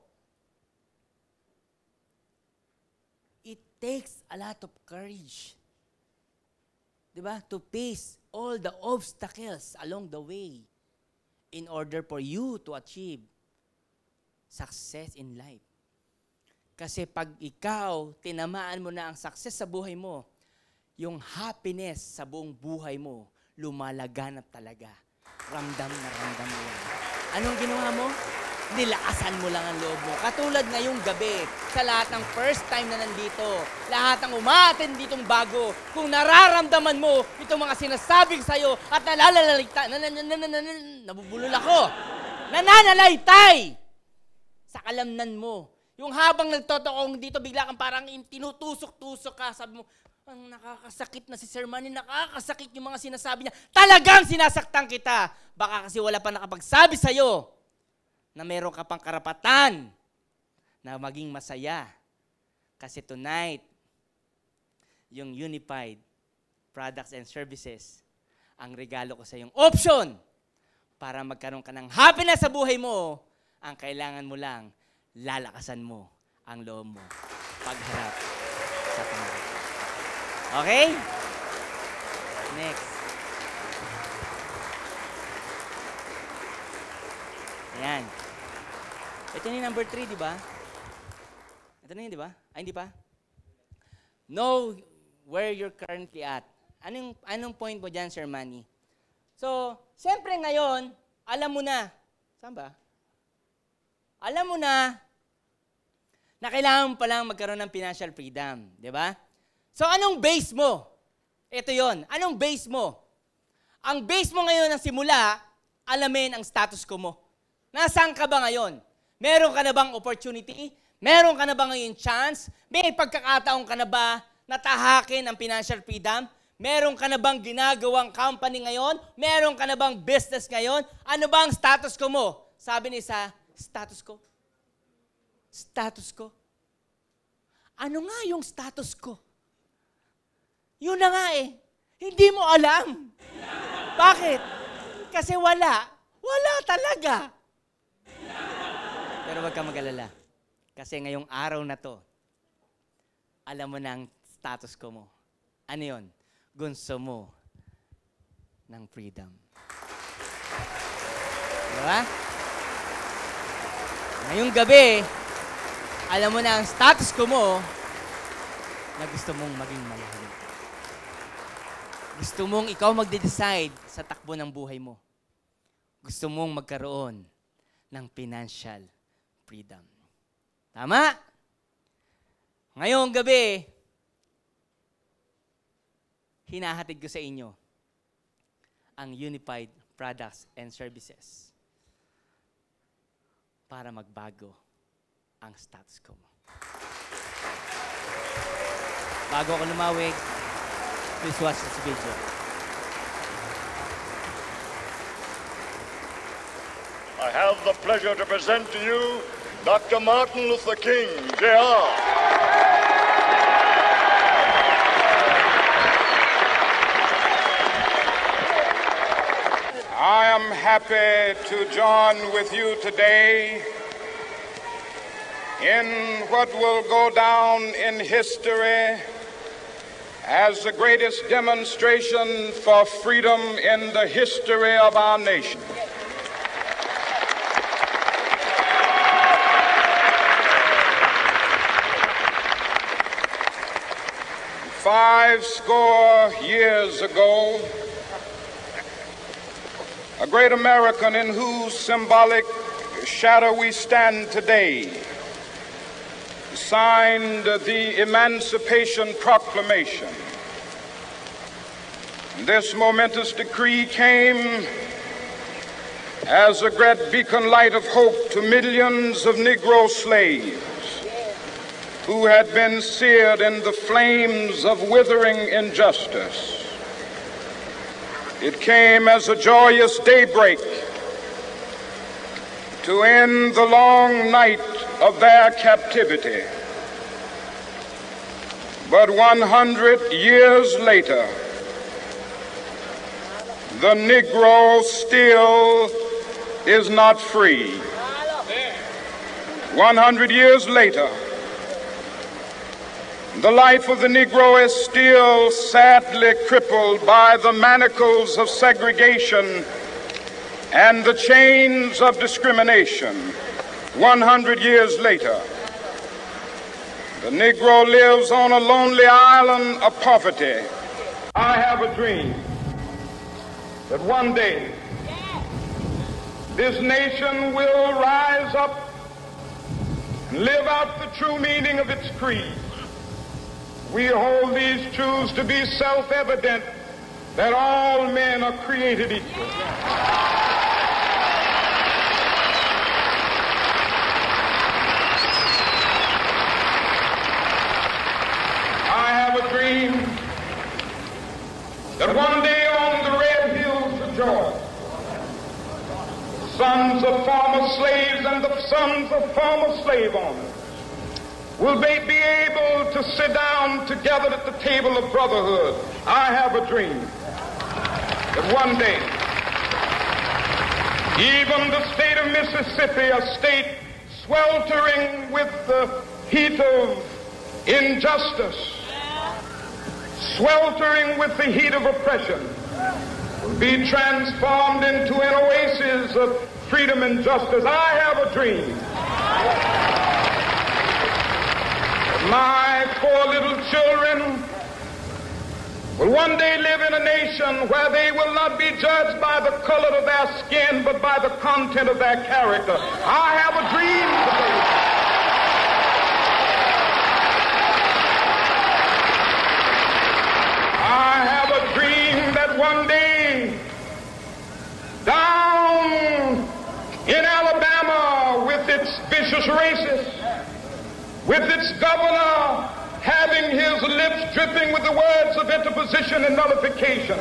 It takes a lot of courage. Diba? To face all the obstacles along the way in order for you to achieve success in life. Kasi pag ikaw, tinamaan mo na ang success sa buhay mo, yung happiness sa buong buhay mo, lumalaganap talaga. Ramdam na ramdam mo yan. Anong ginawa mo? Nilakasan mo lang ang loob mo. Katulad ngayong gabi, sa lahat ng first time na nandito, lahat ng umaattend ditong bago, kung nararamdaman mo itong mga sinasabing sa'yo at nalalalaytay, nabubulol ako, nananalaytay sa kalamnan mo. Yung habang nagtotokong dito, bigla kang parang tinutusok-tusok ka, sabi mo, ang nakakasakit na si Sir Manny, nakakasakit yung mga sinasabi niya. Talagang sinasaktan kita. Baka kasi wala pa nakapagsabi sa'yo na meron ka pang karapatan na maging masaya. Kasi tonight, yung Unified Products and Services, ang regalo ko sa yung option para magkaroon ka ng happiness sa buhay mo. Ang kailangan mo lang, lalakasan mo ang loob mo pagharap sa pangarap. Okay? Next. Ayan. Ito na yung number 3, di ba? Ito na yun, di ba? Ay, hindi pa? Know where you're currently at. Anong point mo dyan, Sir Manny? So, siyempre ngayon, alam mo na. Saan ba? Alam mo na kailangan mo palang magkaroon ng financial freedom. Di ba? So, anong base mo? Ito yon. Anong base mo? Ang base mo ngayon ng simula, alamin ang status quo mo. Nasaan ka ba ngayon? Meron ka na bang opportunity? Meron ka na ba ngayon chance? May pagkakataon ka na ba natahakin ang financial freedom? Meron ka na bang ginagawang company ngayon? Meron ka na bang business ngayon? Ano ba ang status quo mo? Sabi ni isa, status quo. Status quo. Ano nga yung status quo? Yun na nga eh. Hindi mo alam. Bakit? Kasi wala. Wala talaga. Pero wag ka mag-alala. Kasi ngayong araw na to, alam mo na ang status quo mo. Ano yun? Gusto mo ng freedom. Diba? Ngayong gabi, alam mo na ang status quo mo na gusto mong maging malahig. Gusto mong ikaw magde-decide sa takbo ng buhay mo. Gusto mong magkaroon ng financial freedom. Tama? Ngayong gabi, hinahatid ko sa inyo ang Unified Products and Services para magbago ang status quo mo. Bago ako lumawig, please watch this video. I have the pleasure to present to you Dr. Martin Luther King, Jr. I am happy to join with you today in what will go down in history as the greatest demonstration for freedom in the history of our nation. 50 years ago, a great American in whose symbolic shadow we stand today signed the Emancipation Proclamation. This momentous decree came as a great beacon light of hope to millions of Negro slaves who had been seared in the flames of withering injustice. It came as a joyous daybreak to end the long night of their captivity. But 100 years later, the Negro still is not free. 100 years later, the life of the Negro is still sadly crippled by the manacles of segregation and the chains of discrimination. 100 years later, the Negro lives on a lonely island of poverty. I have a dream that one day this nation will rise up and live out the true meaning of its creed. We hold these truths to be self-evident, that all men are created equal. I have a dream that one day on the red hills of Georgia, sons of former slaves and the sons of former slave owners will they be able to sit down together at the table of brotherhood. I have a dream that one day, even the state of Mississippi, a state sweltering with the heat of injustice, sweltering with the heat of oppression, will be transformed into an oasis of freedom and justice. I have a dream. My poor little children will one day live in a nation where they will not be judged by the color of their skin, but by the content of their character. I have a dream today. I have a dream that one day, down in Alabama, with its vicious racists, with its governor having his lips dripping with the words of interposition and nullification.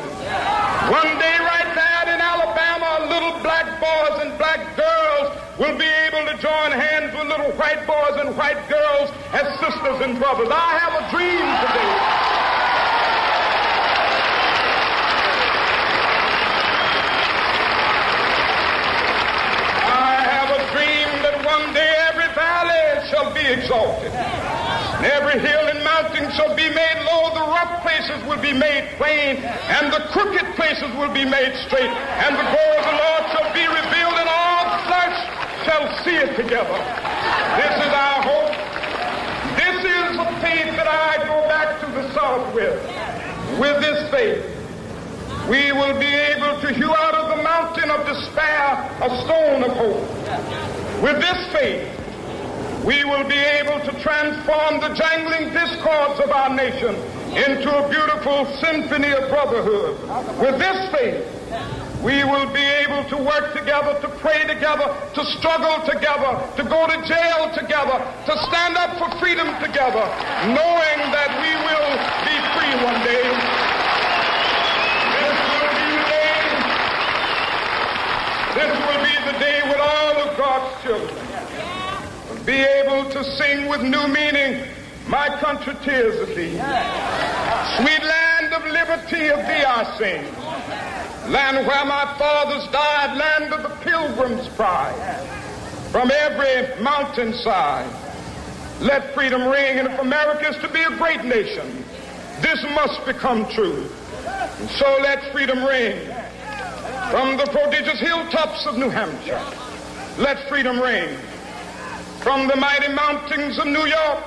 One day right there in Alabama, little black boys and black girls will be able to join hands with little white boys and white girls as sisters and brothers. I have a dream today. I have a dream that one day every valley shall be exalted, and every hill and mountain shall be made low. The rough places will be made plain, and the crooked places will be made straight, and the glory of the Lord shall be revealed, and all flesh shall see it together. This is our hope. This is the faith that I go back to the South with. With this faith, we will be able to hew out of the mountain of despair a stone of hope. With this faith, we will be able to transform the jangling discords of our nation into a beautiful symphony of brotherhood. With this faith, we will be able to work together, to pray together, to struggle together, to go to jail together, to stand up for freedom together, knowing that we will be free one day. This will be the day when all of God's children will be able to sing with new meaning, my country, tears of thee. Sweet land of liberty, of thee I sing. Land where my fathers died, land of the pilgrim's pride. From every mountainside, let freedom ring. And if America is to be a great nation, this must become true. And so let freedom ring. From the prodigious hilltops of New Hampshire, let freedom ring. From the mighty mountains of New York,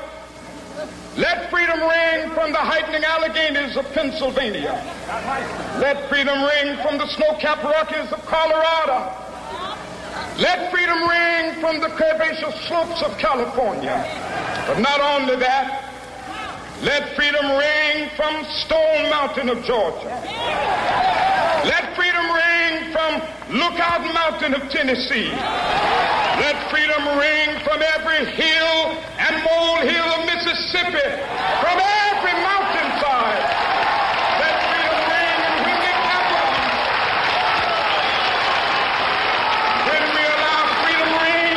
let freedom ring. From the heightening Alleghanies of Pennsylvania, let freedom ring. From the snow-capped Rockies of Colorado, let freedom ring. From the curvaceous slopes of California. But not only that, let freedom ring from Stone Mountain of Georgia. Let freedom ring from Lookout Mountain of Tennessee. Let freedom ring from every hill and molehill of Mississippi, from every mountainside. Let freedom ring, and when we capitalize, when we allow freedom ring,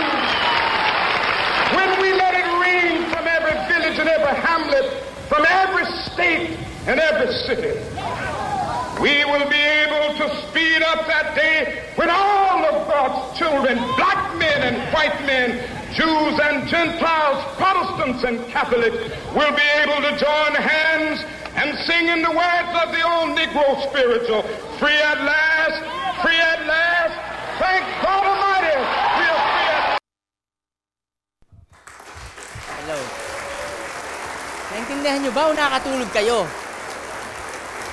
when we let it ring from every village and every hamlet, from every in every city. We will be able to speed up that day when all of God's children, black men and white men, Jews and Gentiles, Protestants and Catholics, will be able to join hands and sing in the words of the old Negro spiritual, free at last, free at last, thank God Almighty, we are free at last. Hello. Naintindihan nyo ba o nakatulog kayo?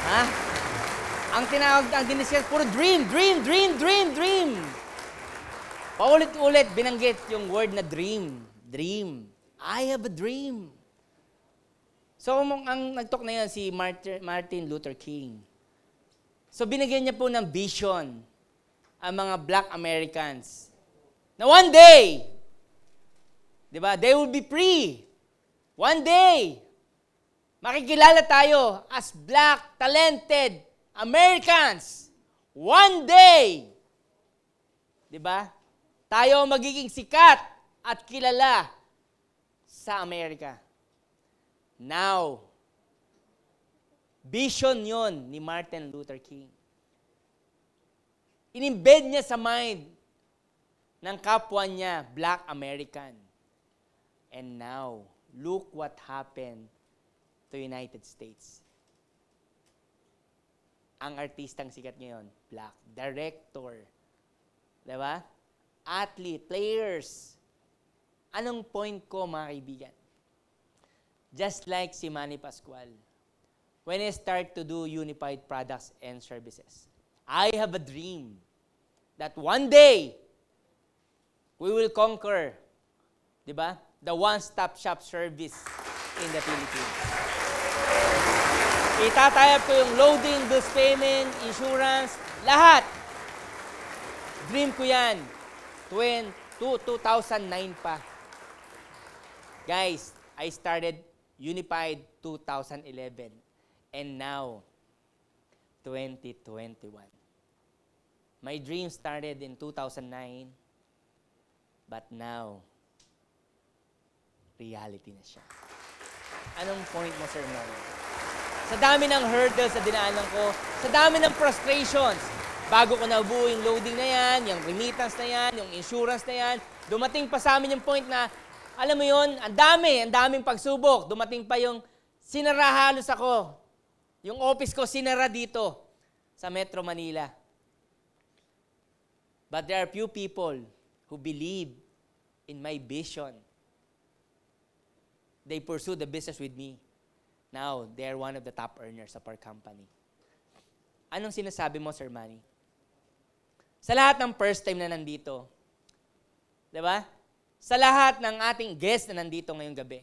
Ha? Ang tinawag, ang diniscuss, puro dream, dream, dream, dream, dream. Paulit-ulit binanggit yung word na dream. Dream. I have a dream. So, ang nag-talk na yan si Martin Luther King. So, binigyan niya po ng vision ang mga black Americans na one day, di ba, they will be free. One day, makikilala tayo as black, talented Americans. One day, di ba, tayo magiging sikat at kilala sa Amerika. Now, vision yon ni Martin Luther King. Inimbed niya sa mind ng kapwa niya, Black American. And now, look what happened to United States. Ang artistang sikat ngayon, Black. Director. Diba? Athlete, players. Anong point ko, mga kaibigan? Just like si Manny Pascual, when I start to do unified products and services, I have a dream that one day, we will conquer, di ba, the one-stop shop service in the Philippines. Itatayap ko yung loading, bills payment, insurance, lahat. Dream ko yan. 2009 pa. Guys, I started Unified 2011. And now, 2021. My dream started in 2009, but now, reality na siya. Anong point mo, Sir Mario? Sa dami ng hurdles na dinaanan ko, sa dami ng frustrations, bago ko nabuo yung loading na yan, yung remittance na yan, yung insurance na yan, dumating pa sa amin yung point na, alam mo yun, ang daming pagsubok. Dumating pa yung sinara halos ako. Yung office ko sinara dito sa Metro Manila. But there are few people who believe in my vision. They pursue the business with me. Now, they're one of the top earners of our company. Anong sinasabi mo, Sir Manny? Sa lahat ng first time na nandito, di ba? Sa lahat ng ating guests na nandito ngayong gabi,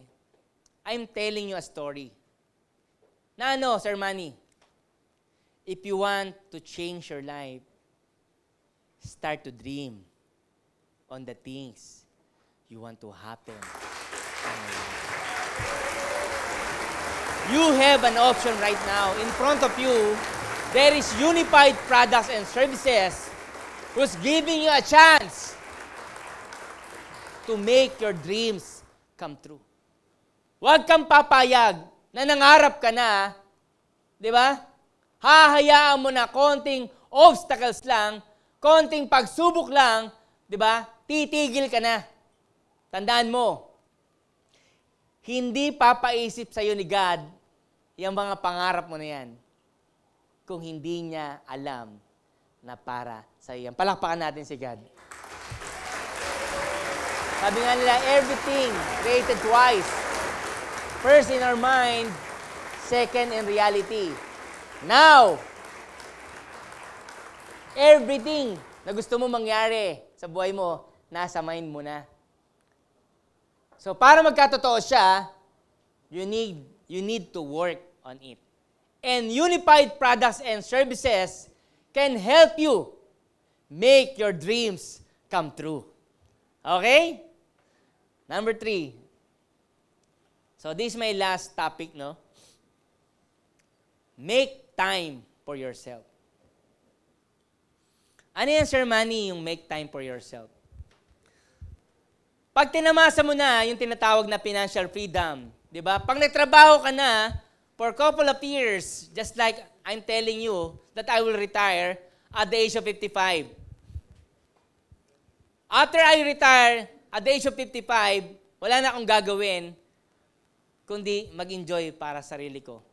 I'm telling you a story. Na ano, Sir Manny? If you want to change your life, start to dream on the things you want to happen in your life. You have an option right now. In front of you, there is Unified Products and Services who's giving you a chance to make your dreams come true. Huwag kang papayag na nangarap ka na, di ba? Hahayaan mo na konting obstacles lang, konting pagsubok lang, di ba? Titigil ka na. Tandaan mo, hindi papaisip sa'yo ni God yung mga pangarap mo na yan kung hindi niya alam na para sa'yo yan. Palakpakan natin si God. Sabi nga nila, everything created twice. First in our mind, second in reality. Now, everything na gusto mo mangyari sa buhay mo, nasa mind mo na. So, para magkatotoo siya, you need to work on it. And Unified Products and Services can help you make your dreams come true. Okay? Number 3. So, this is my last topic, no? Make time for yourself. Ano yan, Sir Manny, yung make time for yourself? Pag tinamasa mo na yung tinatawag na financial freedom, di ba? Pag nagtrabaho ka na for a couple of years, just like I'm telling you that I will retire at the age of 55. After I retire at the age of 55, wala na akong gagawin kundi mag-enjoy para sa sarili ko.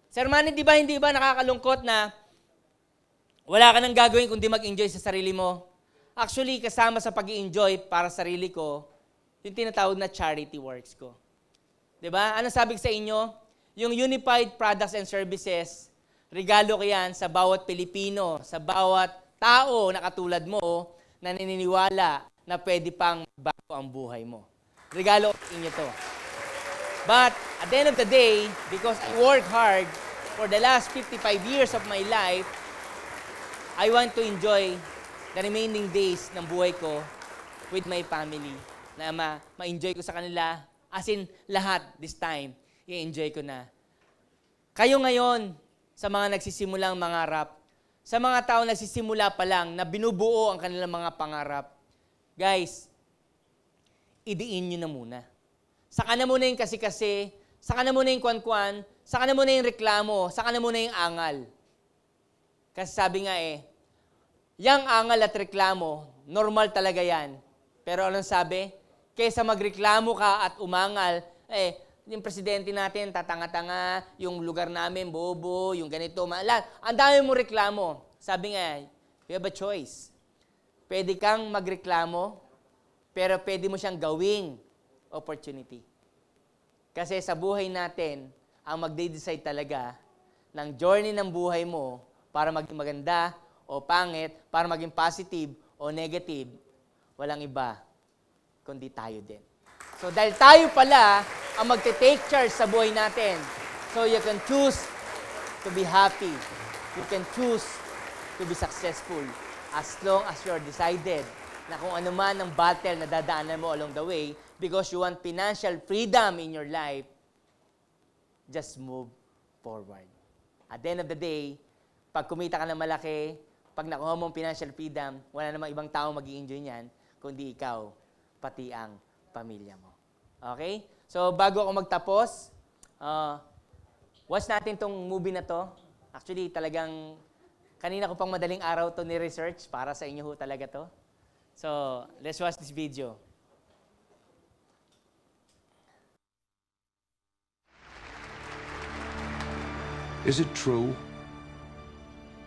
Sir Manny, hindi ba nakakalungkot na wala ka nang gagawin kundi mag-enjoy sa sarili mo? Actually, kasama sa pag-enjoy para sa sarili ko, yung tinatawag na charity works ko. Diba? Ano sabi ko sa inyo? Yung Unified Products and Services, regalo ko yan sa bawat Pilipino, sa bawat tao na katulad mo, na naniniwala na pwede pang bago ang buhay mo. Regalo ko inyo to. But at the end of the day, because I work hard for the last 55 years of my life, I want to enjoy the remaining days ng buhay ko with my family. Na ma-enjoy ko sa kanila. As in, lahat this time, i-enjoy ko na. Kayo ngayon, sa mga nagsisimulang mangarap, sa mga tao nagsisimula pa lang na binubuo ang kanilang mga pangarap, guys, idiin nyo na muna. Saka na muna yung kasi-kasi, saka na muna yung kwan-kwan, saka na muna yung reklamo, saka na muna yung angal. Kasi sabi nga yang angal at reklamo, normal talaga yan. Pero anong sabi? Kaysa magreklamo ka at umangal, yung presidente natin, tatanga-tanga, yung lugar namin, bobo, yung ganito, lahat. Ang dami mo reklamo. Sabi nga, you have a choice. Pwede kang magreklamo, pero pwede mo siyang gawing opportunity. Kasi sa buhay natin, ang magde-decide talaga ng journey ng buhay mo para maging maganda o pangit, para maging positive o negative, walang iba, kundi tayo din. So dahil tayo pala ang magte-take charge sa buhay natin, so you can choose to be happy. You can choose to be successful as long as you're decided na kung ano man ang battle na dadaanan mo along the way, because you want financial freedom in your life, just move forward. At the end of the day, pag kumita ka ng malaki, pag nakuha mong financial freedom, wala namang ibang tao mag-i-enjoy niyan, kundi ikaw, pati ang pamilya mo. Okay? So, bago ako magtapos, watch natin tong movie na to. Actually, talagang, kanina ko pang madaling araw to ni-research para sa inyo ho talaga to. So, let's watch this video. Is it true?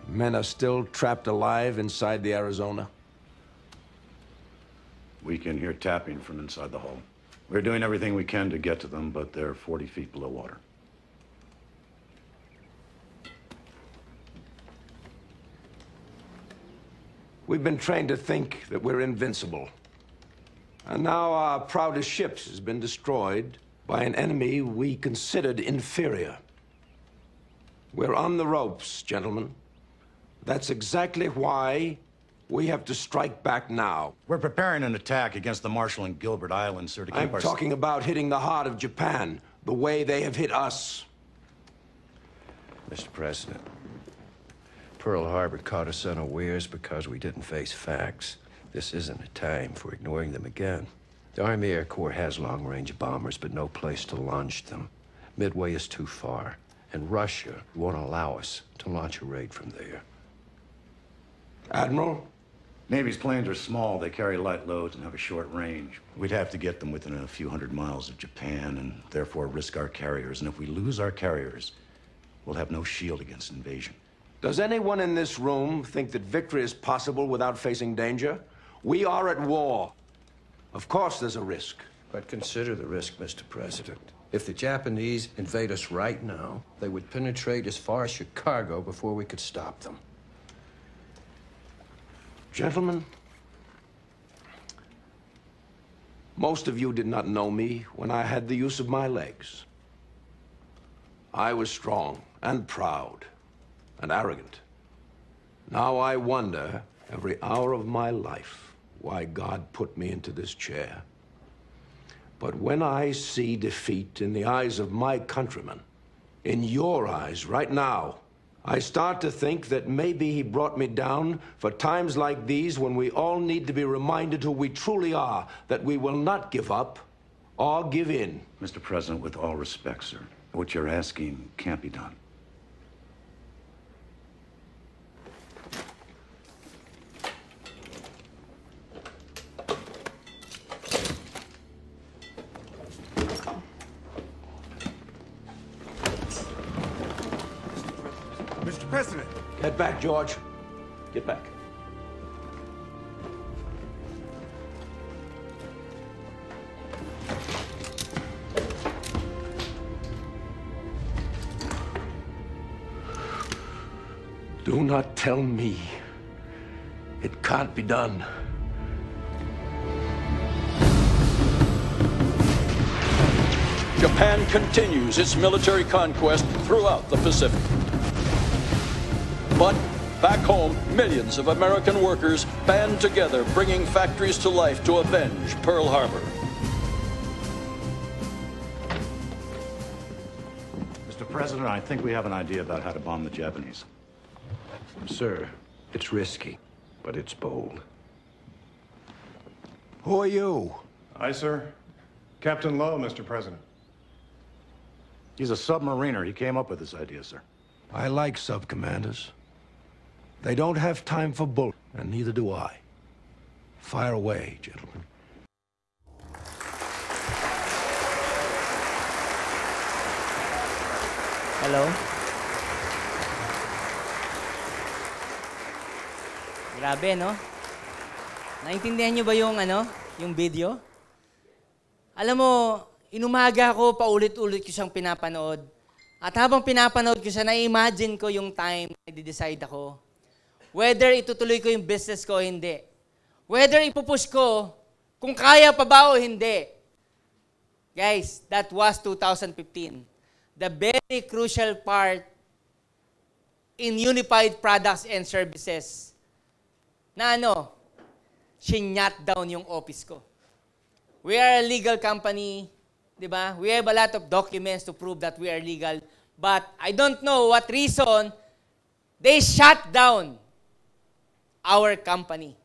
Men are still trapped alive inside the Arizona? We can hear tapping from inside the hull. We're doing everything we can to get to them, but they're 40 feet below water. We've been trained to think that we're invincible. And now our proudest ships has been destroyed by an enemy we considered inferior. We're on the ropes, gentlemen. That's exactly why we have to strike back now. We're preparing an attack against the Marshall and Gilbert Islands, sir, to keep I'm talking about hitting the heart of Japan, the way they have hit us. Mr. President, Pearl Harbor caught us unawares because we didn't face facts. This isn't a time for ignoring them again. The Army Air Corps has long-range bombers, but no place to launch them. Midway is too far, and Russia won't allow us to launch a raid from there. Admiral? Navy's planes are small. They carry light loads and have a short range. We'd have to get them within a few hundred miles of Japan and therefore risk our carriers. And if we lose our carriers, we'll have no shield against invasion. Does anyone in this room think that victory is possible without facing danger? We are at war. Of course there's a risk. But consider the risk, Mr. President. If the Japanese invade us right now, they would penetrate as far as Chicago before we could stop them. Gentlemen, most of you did not know me when I had the use of my legs. I was strong and proud and arrogant. Now I wonder every hour of my life why God put me into this chair. But when I see defeat in the eyes of my countrymen, in your eyes right now, I start to think that maybe he brought me down for times like these when we all need to be reminded who we truly are, that we will not give up or give in. Mr. President, with all respect, sir, What you're asking can't be done. Mr. President. Get back, George. Get back. Do not tell me it can't be done. Japan continues its military conquest throughout the Pacific. But back home, millions of American workers band together, bringing factories to life to avenge Pearl Harbor. Mr. President, I think we have an idea about how to bomb the Japanese. Sir, it's risky, but it's bold. Who are you? Aye, sir. Captain Lowe, Mr. President. He's a submariner. He came up with this idea, sir. I like sub-commanders. They don't have time for bull, and neither do I. Fire away, gentlemen. Hello? Grabe, no? Naintindihan nyo ba yung video? Alam mo, inumaga ako, paulit-ulit ko siyang pinapanood. At habang pinapanood ko siya, na-imagine ko yung time na i-decide ako. Whether itutuloy ko yung business ko o hindi. Whether ipupush ko, kung kaya pa ba o hindi. Guys, that was 2015. The very crucial part in unified products and services na shinyat down yung office ko. We are a legal company, di ba? We have a lot of documents to prove that we are legal. But I don't know what reason they shut down our company.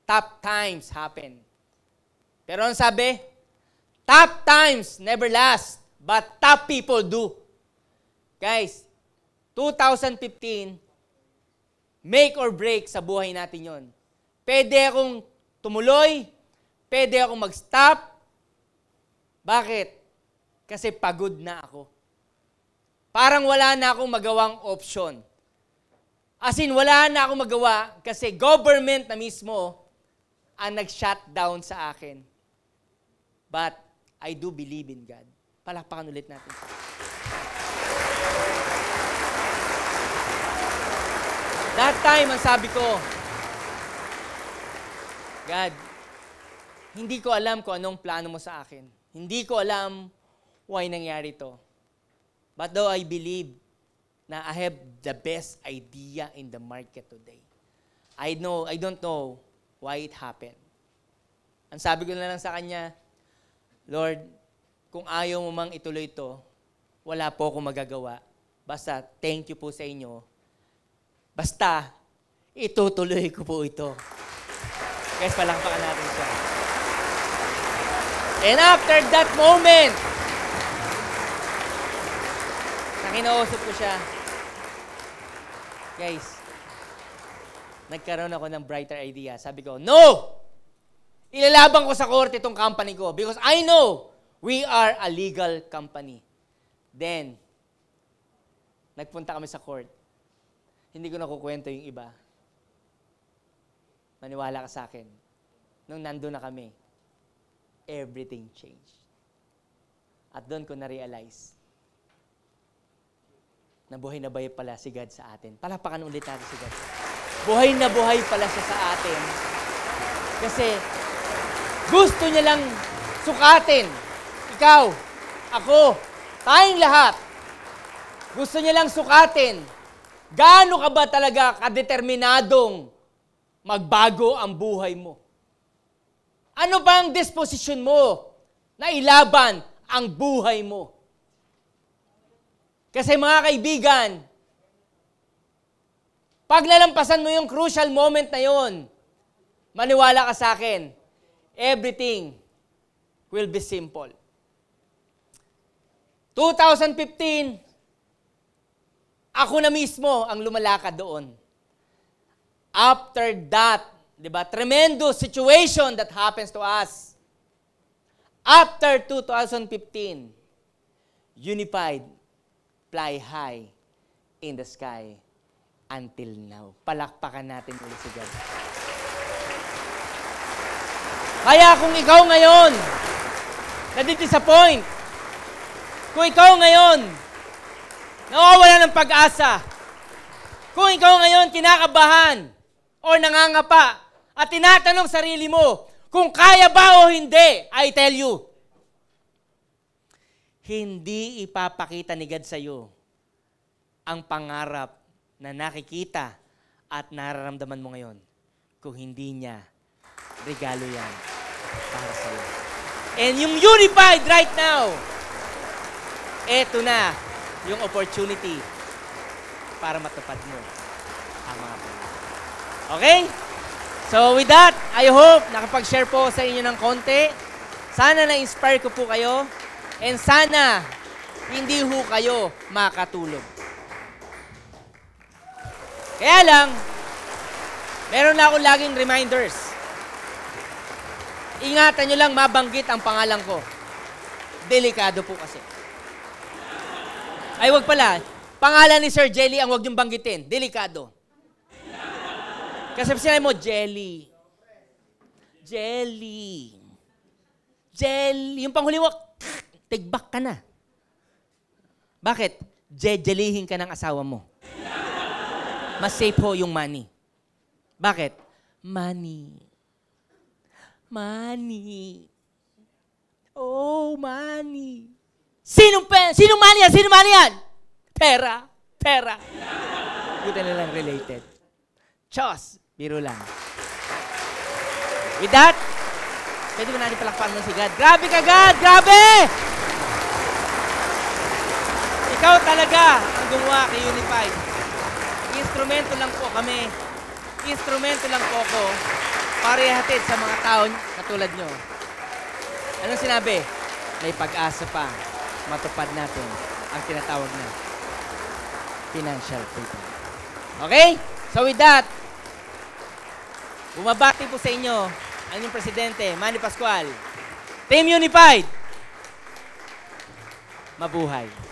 Tough times happen. Pero ang sabi, tough times never last, but tough people do. Guys, 2015, make or break sa buhay natin yon. Pwede akong tumuloy, pwede akong mag-stop. Bakit? Kasi pagod na ako. Parang wala na akong magawang option. As in, wala na akong magawa kasi government na mismo ang nag-shut down sa akin. But I do believe in God. Palakpakan ulit natin. That time, ang sabi ko, God, hindi ko alam kung anong plano mo sa akin. Hindi ko alam why nangyari to. But though I believe na I have the best idea in the market today. I don't know why it happened. Ang sabi ko na lang sa kanya, Lord, kung ayaw mo mang ituloy ito, wala po akong magagawa. Basta, thank you po sa inyo. Basta, itutuloy ko po ito. Guys, palakpakan natin siya. And after that moment, nakinausap ko siya. Guys, nagkaroon ako ng brighter idea. Sabi ko, no! Ilalaban ko sa korte itong company ko because I know we are a legal company. Then, nagpunta kami sa court. Hindi ko nakukwento yung iba. Maniwala ka sa akin. Nung nandun na kami, everything changed. At doon ko na-realize na buhay na buhay pala si God sa atin. Palapakan ulit natin si God. Buhay na buhay pala siya sa atin. Kasi gusto niya lang sukatin. Ikaw, ako, tayong lahat. Gusto niya lang sukatin. Gaano ka ba talaga kadeterminadong magbago ang buhay mo? Ano ba ang disposition mo na ilaban ang buhay mo? Kasi mga kaibigan, pag nalampasan mo yung crucial moment na yon, maniwala ka sa akin, everything will be simple. 2015, ako na mismo ang lumalakad doon. After that, di ba, tremendous situation that happens to us. After 2015, unified, fly high in the sky until now. Palakpakan natin ulit si God. Kaya kung ikaw ngayon, nadidisappoint, kung ikaw ngayon, nawawala ng pag-asa, kung ikaw ngayon kinakabahan o nangangapa at tinatanong sarili mo kung kaya ba o hindi, I tell you, hindi ipapakita ni God sa iyo ang pangarap na nakikita at nararamdaman mo ngayon kung hindi niya regalo yan para sa iyo. And yung unified right now, eto na yung opportunity para matupad mo ang mga pangarap. Okay? So with that, I hope nakapag-share po sa inyo ng konti. Sana na-inspire ko po kayo. And sana hindi ho kayo makatulog. Kaya lang, meron na akong laging reminders. Ingatan nyo lang mabanggit ang pangalan ko. Delikado po kasi. Ay, wag pala. Pangalan ni Sir Jelly ang wag nyong banggitin. Delikado. Kasi sinabi mo, Jelly. Jelly. Jelly. Yung panghuli mo, tigbak ka na. Bakit? Jejelihin ka ng asawa mo. Mas safe ho yung money. Bakit? Money. Money. Oh, money. Sinong money yan? Sinong money yan? Pera. Pera. Buti na lang related. Chos. Biro lang. With that, pwede mo natin palakpakan mo si God. Grabe ka, God! Grabe! Ikaw talaga ang gumawa kay Unified. Instrumento lang po kami. Instrumento lang po ako para ihatid sa mga tao katulad nyo. Anong sinabi? May pag-asa pa. Matupad natin ang tinatawag na financial freedom. Okay? So with that, bumabati po sa inyo ang inyong presidente, Manny Pascual. Team Unified! Mabuhay!